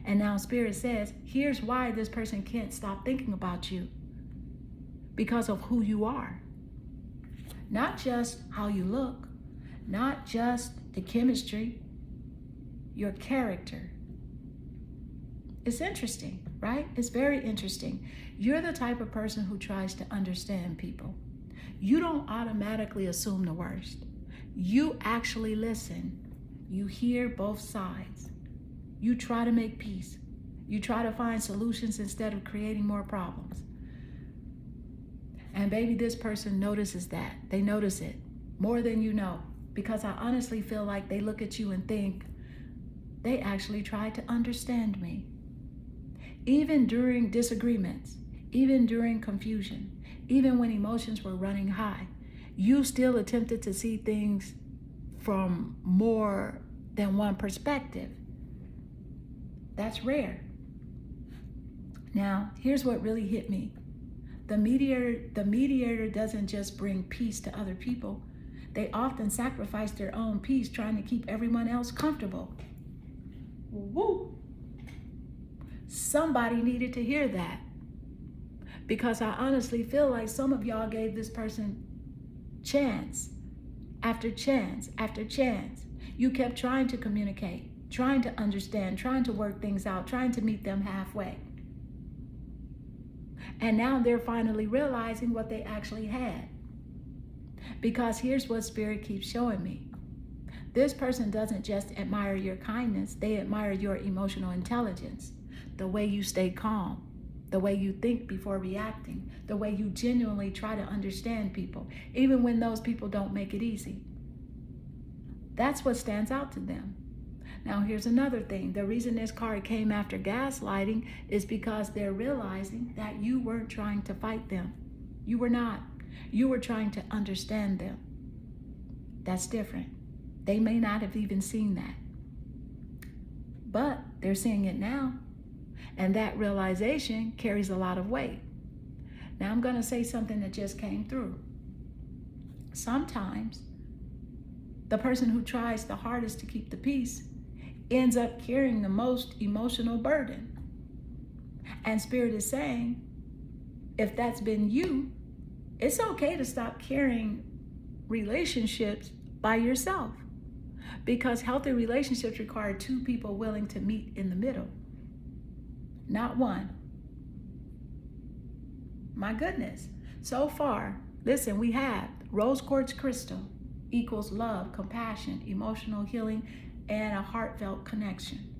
And now Spirit says, here's why this person can't stop thinking about you. Because of who you are. Not just how you look, not just the chemistry, your character. It's interesting, right? It's very interesting. You're the type of person who tries to understand people. You don't automatically assume the worst. You actually listen. You hear both sides. You try to make peace. You try to find solutions instead of creating more problems. And baby, this person notices that. They notice it more than you know, because I honestly feel like they look at you and think, they actually tried to understand me. Even during disagreements, even during confusion, even when emotions were running high, you still attempted to see things from more than one perspective. That's rare. Now, here's what really hit me. The mediator doesn't just bring peace to other people. They often sacrifice their own peace trying to keep everyone else comfortable. Woo! Somebody needed to hear that. Because I honestly feel like some of y'all gave this person chance after chance after chance. You kept trying to communicate, trying to understand, trying to work things out, trying to meet them halfway. And now they're finally realizing what they actually had. Because here's what Spirit keeps showing me. This person doesn't just admire your kindness, they admire your emotional intelligence, the way you stay calm, the way you think before reacting, the way you genuinely try to understand people, even when those people don't make it easy. That's what stands out to them. Now, here's another thing. The reason this card came after gaslighting is because they're realizing that you weren't trying to fight them. You were not. You were trying to understand them. That's different. They may not have even seen that. But they're seeing it now. And that realization carries a lot of weight. Now, I'm going to say something that just came through. Sometimes the person who tries the hardest to keep the peace ends up carrying the most emotional burden. And Spirit is saying, if that's been you, it's okay to stop carrying relationships by yourself. Because healthy relationships require two people willing to meet in the middle, not one. My goodness. So far, listen, we have rose quartz crystal equals love, compassion, emotional healing, and a heartfelt connection.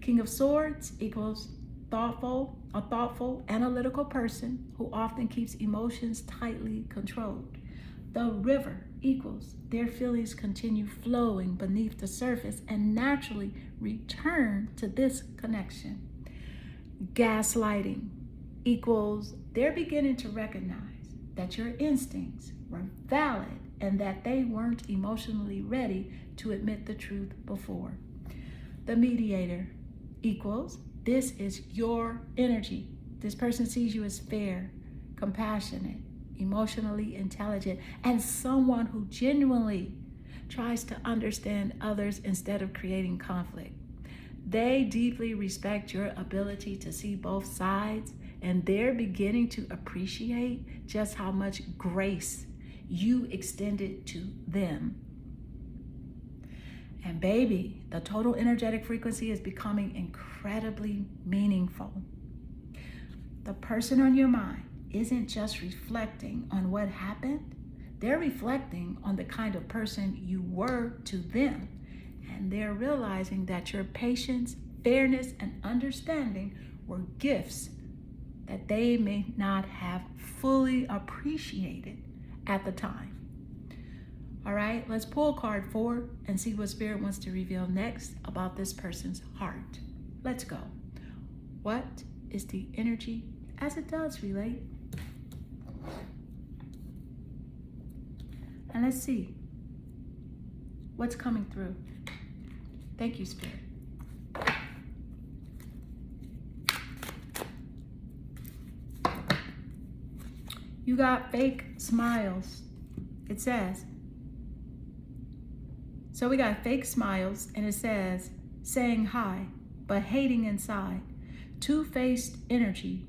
King of Swords equals a thoughtful, analytical person who often keeps emotions tightly controlled. The River equals their feelings continue flowing beneath the surface and naturally return to this connection. Gaslighting equals they're beginning to recognize that your instincts were valid and that they weren't emotionally ready to admit the truth before. The Mediator equals this is your energy. This person sees you as fair, compassionate, emotionally intelligent, and someone who genuinely tries to understand others instead of creating conflict. They deeply respect your ability to see both sides, and they're beginning to appreciate just how much grace you extended to them. And baby, the total energetic frequency is becoming incredibly meaningful. The person on your mind isn't just reflecting on what happened, They're reflecting on the kind of person you were to them, and they're realizing that your patience, fairness, and understanding were gifts that they may not have fully appreciated at the time. All right, let's pull card 4 and see what Spirit wants to reveal next about this person's heart. Let's go. What is the energy as it does relate? And let's see what's coming through. Thank you, Spirit. You got fake smiles, it says. So we got fake smiles, and it says, saying hi, but hating inside. Two-faced energy.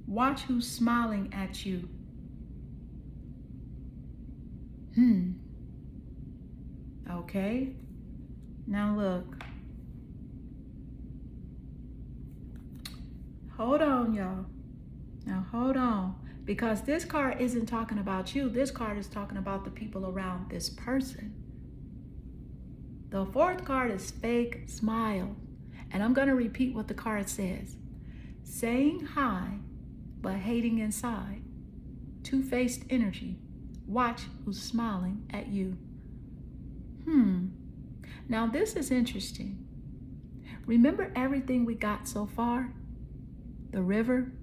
Watch who's smiling at you. Okay. Now look. Hold on, y'all. Now hold on. Because this card isn't talking about you. This card is talking about the people around this person. The 4th card is fake smile. And I'm going to repeat what the card says. Saying hi, but hating inside. Two-faced energy. Watch who's smiling at you. Now this is interesting. Remember everything we got so far? The river?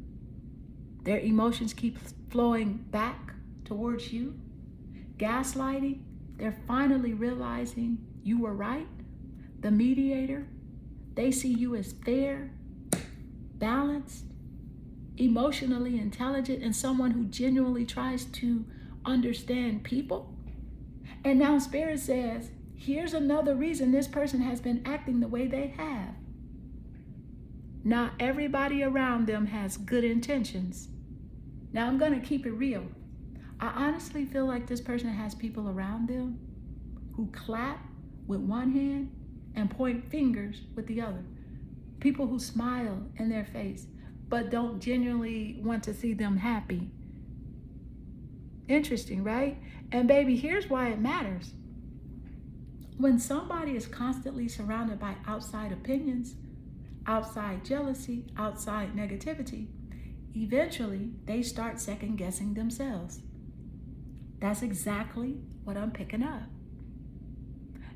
Their emotions keep flowing back towards you. Gaslighting? They're finally realizing you were right. The mediator? They see you as fair, balanced, emotionally intelligent, and someone who genuinely tries to understand people. And now Spirit says, here's another reason this person has been acting the way they have. Not everybody around them has good intentions. Now I'm going to keep it real. I honestly feel like this person has people around them who clap with one hand and point fingers with the other. People who smile in their face, but don't genuinely want to see them happy. Interesting, right? And baby, here's why it matters. When somebody is constantly surrounded by outside opinions, outside jealousy, outside negativity, eventually they start second guessing themselves. That's exactly what I'm picking up.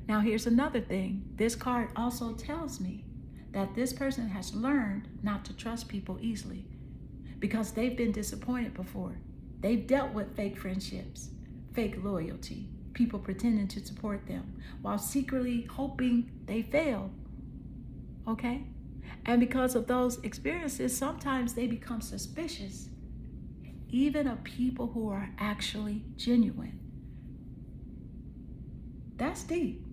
Now here's another thing. This card also tells me that this person has learned not to trust people easily because they've been disappointed before. They've dealt with fake friendships, fake loyalty, people pretending to support them while secretly hoping they fail. Okay? And because of those experiences, sometimes they become suspicious, even of people who are actually genuine. That's deep.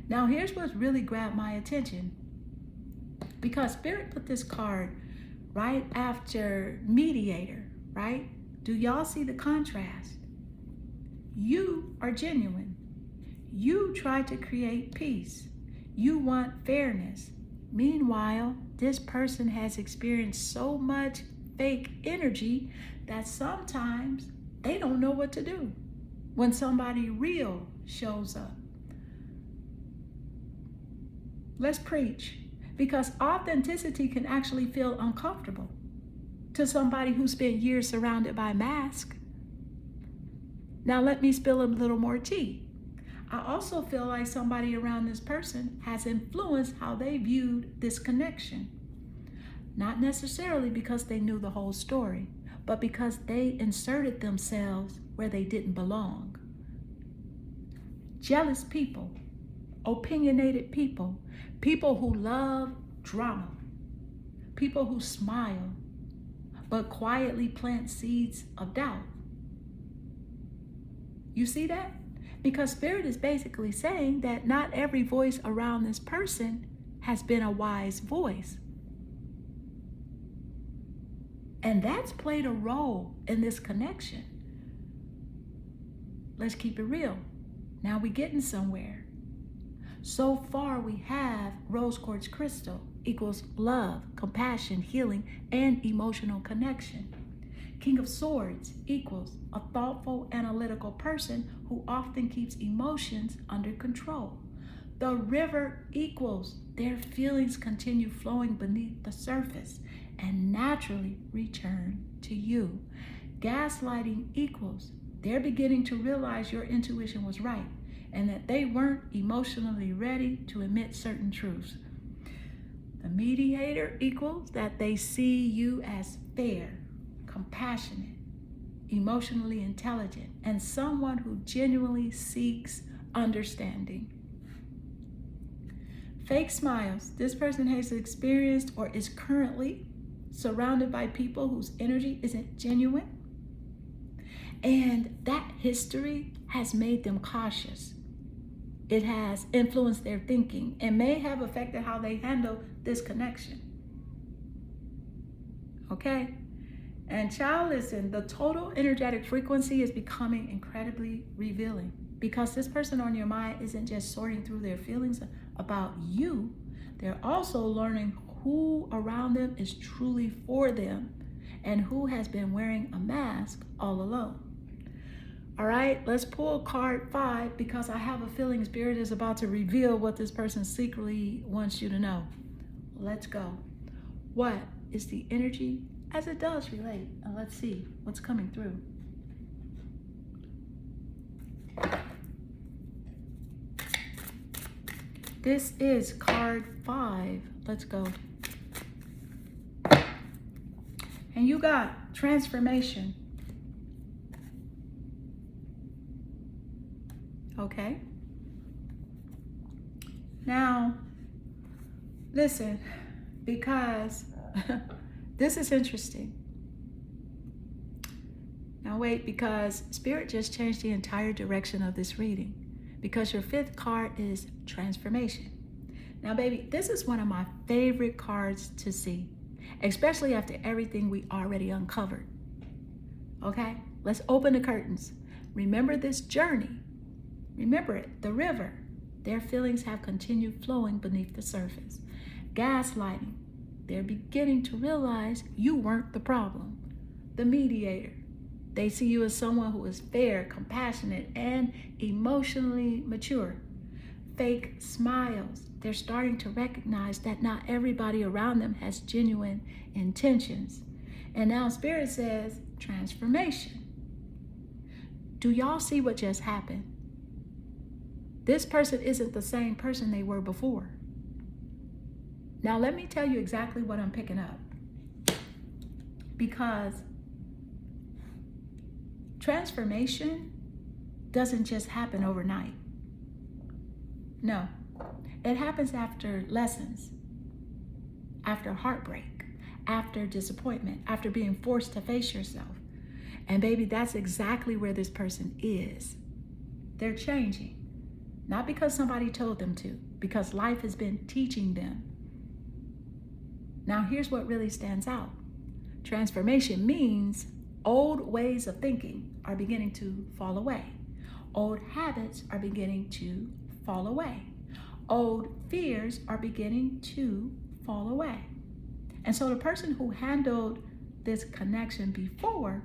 Now, here's what's really grabbed my attention. Because Spirit put this card right after mediator, right? Do y'all see the contrast? You are genuine. You try to create peace. You want fairness. Meanwhile, this person has experienced so much fake energy that sometimes they don't know what to do when somebody real shows up. Let's preach, because authenticity can actually feel uncomfortable to somebody who spent years surrounded by masks. Now let me spill a little more tea. I also feel like somebody around this person has influenced how they viewed this connection. Not necessarily because they knew the whole story, but because they inserted themselves where they didn't belong. Jealous people, opinionated people, people who love drama, people who smile, but quietly plant seeds of doubt. You see that? Because Spirit is basically saying that not every voice around this person has been a wise voice. And that's played a role in this connection. Let's keep it real. Now we're getting somewhere. So far we have rose quartz crystal equals love, compassion, healing, and emotional connection. King of Swords equals a thoughtful, analytical person who often keeps emotions under control. The River equals their feelings continue flowing beneath the surface and naturally return to you. Gaslighting equals they're beginning to realize your intuition was right and that they weren't emotionally ready to admit certain truths. The Mediator equals that they see you as fair, compassionate, emotionally intelligent, and someone who genuinely seeks understanding. Fake Smiles. This person has experienced or is currently surrounded by people whose energy isn't genuine. And that history has made them cautious. It has influenced their thinking and may have affected how they handle this connection. Okay? And child, listen, the total energetic frequency is becoming incredibly revealing because this person on your mind isn't just sorting through their feelings about you. They're also learning who around them is truly for them and who has been wearing a mask all along. All right, let's pull card 5 because I have a feeling Spirit is about to reveal what this person secretly wants you to know. Let's go. What is the energy as it does relate? And let's see what's coming through. This is card 5. Let's go. And you got transformation. Okay. Now, listen, because this is interesting. Now wait, because Spirit just changed the entire direction of this reading because your 5th card is transformation. Now, baby, this is one of my favorite cards to see, especially after everything we already uncovered. Okay, let's open the curtains. Remember this journey. Remember it, the river. Their feelings have continued flowing beneath the surface. Gaslighting. They're beginning to realize you weren't the problem. The Mediator. They see you as someone who is fair, compassionate, and emotionally mature. Fake Smiles. They're starting to recognize that not everybody around them has genuine intentions. And now Spirit says transformation. Do y'all see what just happened? This person isn't the same person they were before. Now, let me tell you exactly what I'm picking up. Because transformation doesn't just happen overnight. No, it happens after lessons, after heartbreak, after disappointment, after being forced to face yourself. And baby, that's exactly where this person is. They're changing. Not because somebody told them to, because life has been teaching them. Now, here's what really stands out. Transformation means old ways of thinking are beginning to fall away. Old habits are beginning to fall away. Old fears are beginning to fall away. And so the person who handled this connection before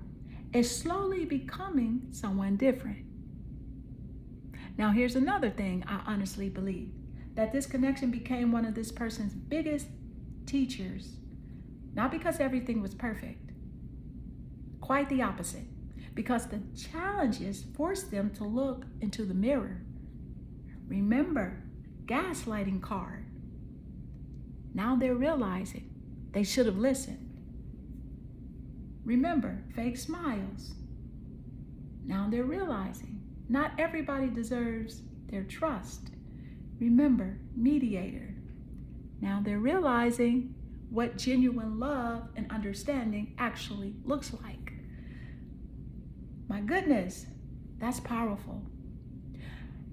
is slowly becoming someone different. Now, here's another thing I honestly believe, that this connection became one of this person's biggest teachers, not because everything was perfect, quite the opposite, because the challenges forced them to look into the mirror. Remember, gaslighting card. Now they're realizing they should have listened. Remember, Fake Smiles. Now they're realizing not everybody deserves their trust. Remember, Mediator. Now they're realizing what genuine love and understanding actually looks like. My goodness, that's powerful.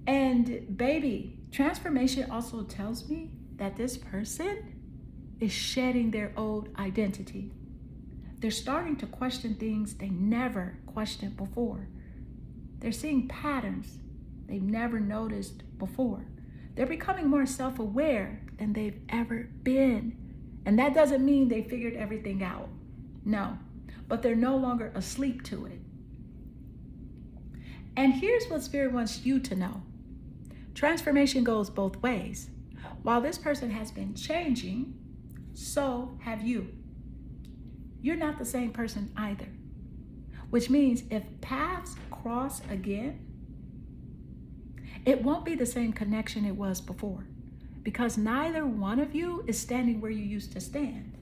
And baby, transformation also tells me that this person is shedding their old identity. They're starting to question things they never questioned before. They're seeing patterns they've never noticed before. They're becoming more self-aware than they've ever been. And that doesn't mean they figured everything out. No, but they're no longer asleep to it. And here's what Spirit wants you to know. Transformation goes both ways. While this person has been changing, so have you. You're not the same person either. Which means if paths cross again, it won't be the same connection it was before, because neither one of you is standing where you used to stand.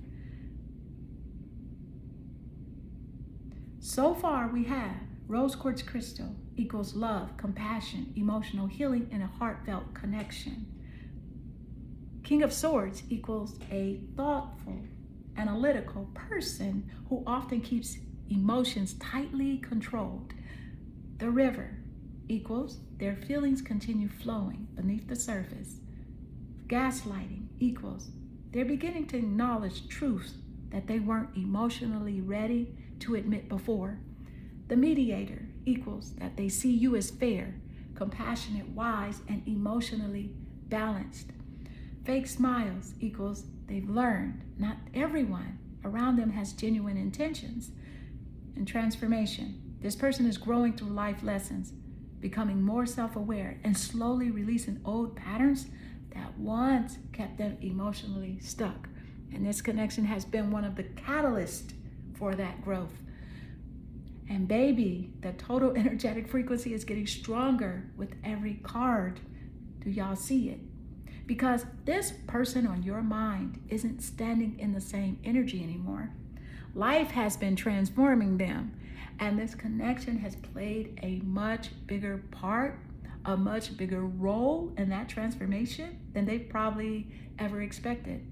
So far we have rose quartz crystal equals love, compassion, emotional healing, and a heartfelt connection. King of Swords equals a thoughtful, analytical person who often keeps emotions tightly controlled. The River equals their feelings continue flowing beneath the surface. Gaslighting equals they're beginning to acknowledge truths that they weren't emotionally ready to admit before. The Mediator equals that they see you as fair, compassionate, wise, and emotionally balanced. Fake smiles equals they've learned not everyone around them has genuine intentions. And transformation, this person is growing through life lessons, becoming more self-aware, and slowly releasing old patterns that once kept them emotionally stuck. And this connection has been one of the catalysts for that growth. And baby, the total energetic frequency is getting stronger with every card. Do y'all see it? Because this person on your mind isn't standing in the same energy anymore. Life has been transforming them, and this connection has played a much bigger part, a much bigger role in that transformation than they probably ever expected.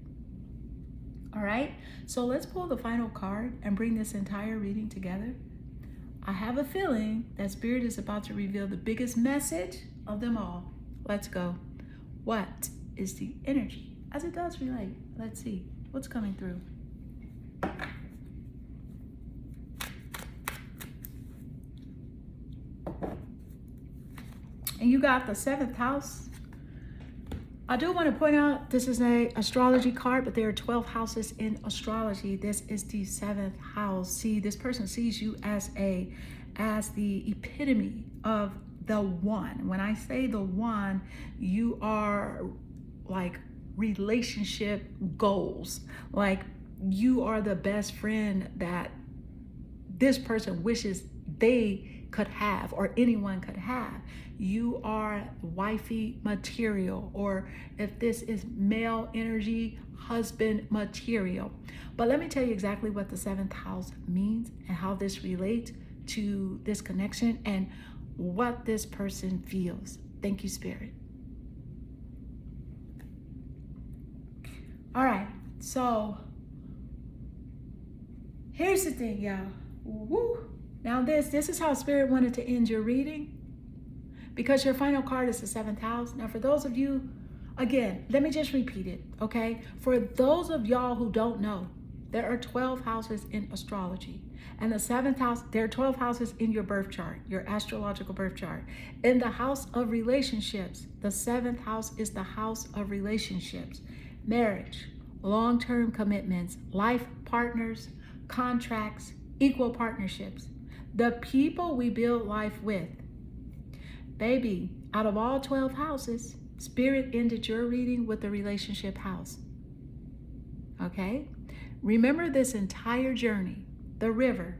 All right, so let's pull the final card and bring this entire reading together. I have a feeling that Spirit is about to reveal the biggest message of them all. Let's go. What is the energy as it does relate? Let's see what's coming through. And you got the 7th house. I do want to point out this is an astrology card, but there are 12 houses in astrology. This is the 7th house. See, this person sees you as the epitome of the one. When I say the one, you are like relationship goals. Like you are the best friend that this person wishes they could have, or anyone could have. You are wifey material, or if this is male energy, husband material. But let me tell you exactly what the 7th house means and how this relates to this connection and what this person feels. Thank you, Spirit. All right, so here's the thing, y'all. Woo. Now this is how Spirit wanted to end your reading, because your final card is the 7th house. Now for those of you, again, let me just repeat it, okay? For those of y'all who don't know, there are 12 houses in astrology. And the 7th house, there are 12 houses in your birth chart, your astrological birth chart. In the house of relationships, the 7th house is the house of relationships, marriage, long-term commitments, life partners, contracts, equal partnerships, the people we build life with. Baby, out of all 12 houses, Spirit ended your reading with the relationship house. Okay? Remember this entire journey, the River.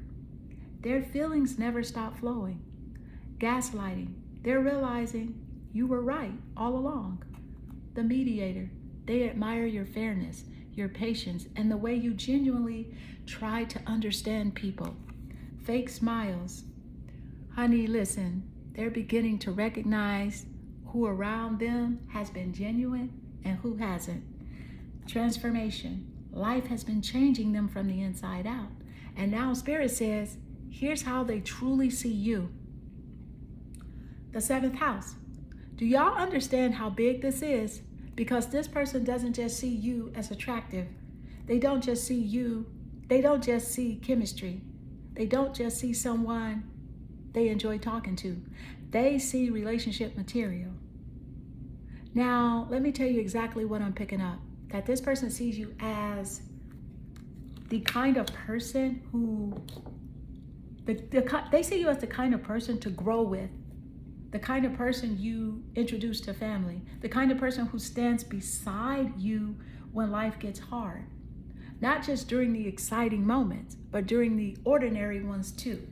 Their feelings never stop flowing. Gaslighting, they're realizing you were right all along. The Mediator, they admire your fairness, your patience, and the way you genuinely try to understand people. Fake smiles. Honey, listen, they're beginning to recognize who around them has been genuine and who hasn't. Transformation. Life has been changing them from the inside out. And now Spirit says, here's how they truly see you. The 7th house. Do y'all understand how big this is? Because this person doesn't just see you as attractive. They don't just see you. They don't just see chemistry. They don't just see someone they enjoy talking to. They see relationship material. Now, let me tell you exactly what I'm picking up. That this person sees you as the kind of person who, they see you as the kind of person to grow with, the kind of person you introduce to family, the kind of person who stands beside you when life gets hard. Not just during the exciting moments, but during the ordinary ones too.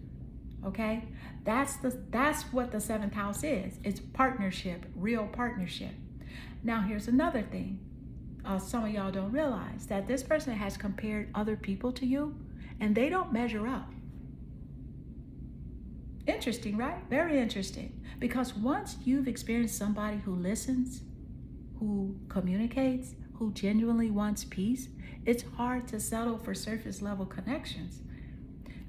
Okay? That's what the seventh house is. It's partnership, real partnership. Now here's another thing. Some of y'all don't realize that this person has compared other people to you and they don't measure up. Interesting, right? Very interesting. Because once you've experienced somebody who listens, who communicates, who genuinely wants peace, it's hard to settle for surface level connections.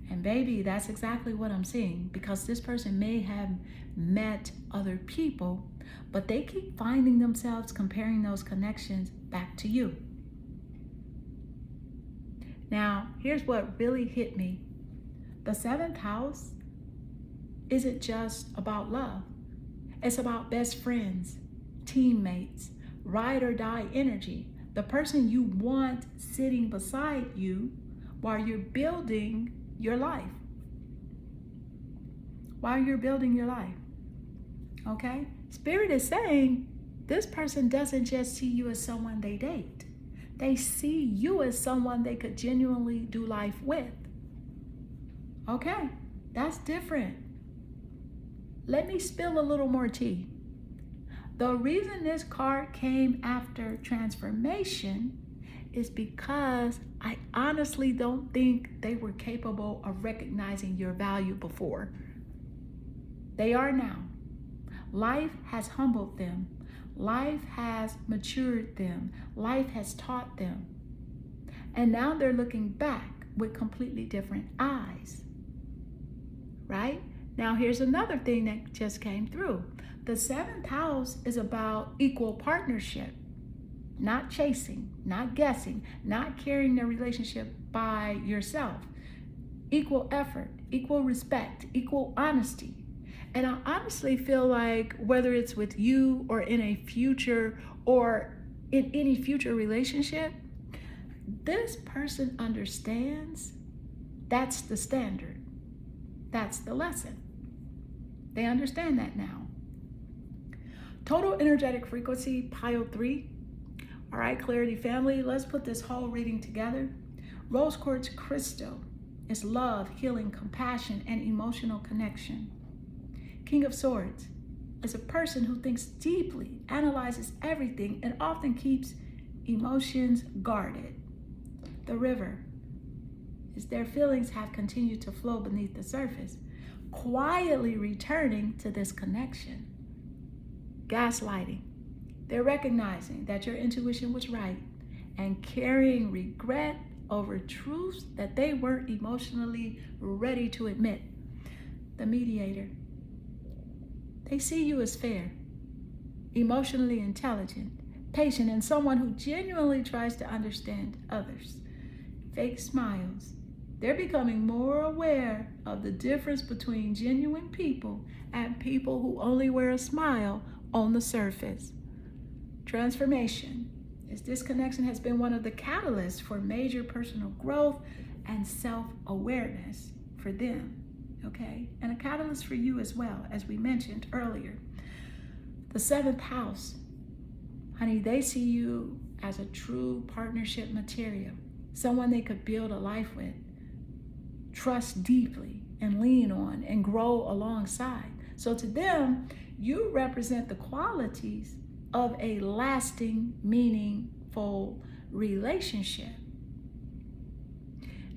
And baby, that's exactly what I'm seeing, because this person may have met other people, but they keep finding themselves comparing those connections back to you. Now, here's what really hit me. The seventh house isn't just about love. It's about best friends, teammates, ride or die energy. The person you want sitting beside you while you're building your life. While you're building your life. Okay? Spirit is saying this person doesn't just see you as someone they date. They see you as someone they could genuinely do life with. Okay? That's different. Let me spill a little more tea. The reason this card came after transformation is because I honestly don't think they were capable of recognizing your value before. They are now. Life has humbled them. Life has matured them. Life has taught them. And now they're looking back with completely different eyes. Right? Now here's another thing that just came through. The seventh house is about equal partnership. Not chasing, not guessing, not carrying the relationship by yourself. Equal effort, equal respect, equal honesty. And I honestly feel like whether it's with you or in a future or in any future relationship, this person understands that's the standard. That's the lesson. They understand that now. Total energetic frequency, Pile 3. All right, Clarity family, let's put this whole reading together. Rose quartz crystal is love, healing, compassion, and emotional connection. King of Swords is a person who thinks deeply, analyzes everything, and often keeps emotions guarded. The River is their feelings have continued to flow beneath the surface, quietly returning to this connection. Gaslighting. They're recognizing that your intuition was right and carrying regret over truths that they weren't emotionally ready to admit. The Mediator. They see you as fair, emotionally intelligent, patient, and someone who genuinely tries to understand others. Fake smiles. They're becoming more aware of the difference between genuine people and people who only wear a smile on the surface. Transformation, as this connection has been one of the catalysts for major personal growth and self-awareness for them, okay? And a catalyst for you as well, as we mentioned earlier. The seventh house, honey, they see you as a true partnership material, someone they could build a life with, trust deeply, and lean on, and grow alongside. So to them, you represent the qualities of a lasting, meaningful relationship.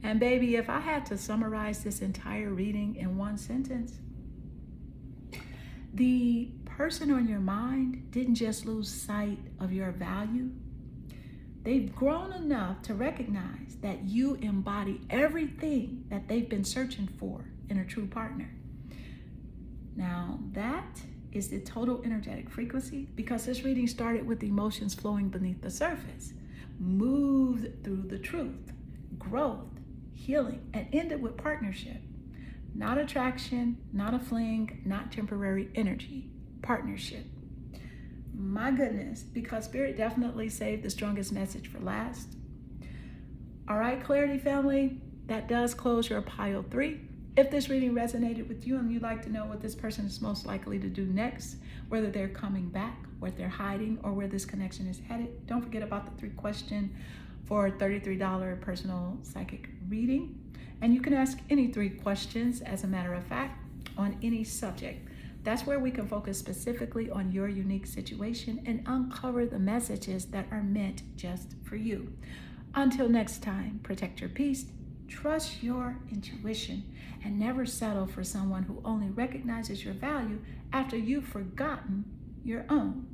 And baby, if I had to summarize this entire reading in one sentence, the person on your mind didn't just lose sight of your value. They've grown enough to recognize that you embody everything that they've been searching for in a true partner. Now, that is the total energetic frequency, because this reading started with emotions flowing beneath the surface, moved through the truth, growth, healing, and ended with partnership. Not attraction, not a fling, not temporary energy, partnership. My goodness, because Spirit definitely saved the strongest message for last. All right, Clarity family, that does close your pile 3. If this reading resonated with you and you'd like to know what this person is most likely to do next, whether they're coming back, what they're hiding, or where this connection is headed, don't forget about the 3-question for $33 personal psychic reading. And you can ask any 3 questions, as a matter of fact, on any subject. That's where we can focus specifically on your unique situation and uncover the messages that are meant just for you. Until next time, protect your peace, trust your intuition, and never settle for someone who only recognizes your value after you've forgotten your own.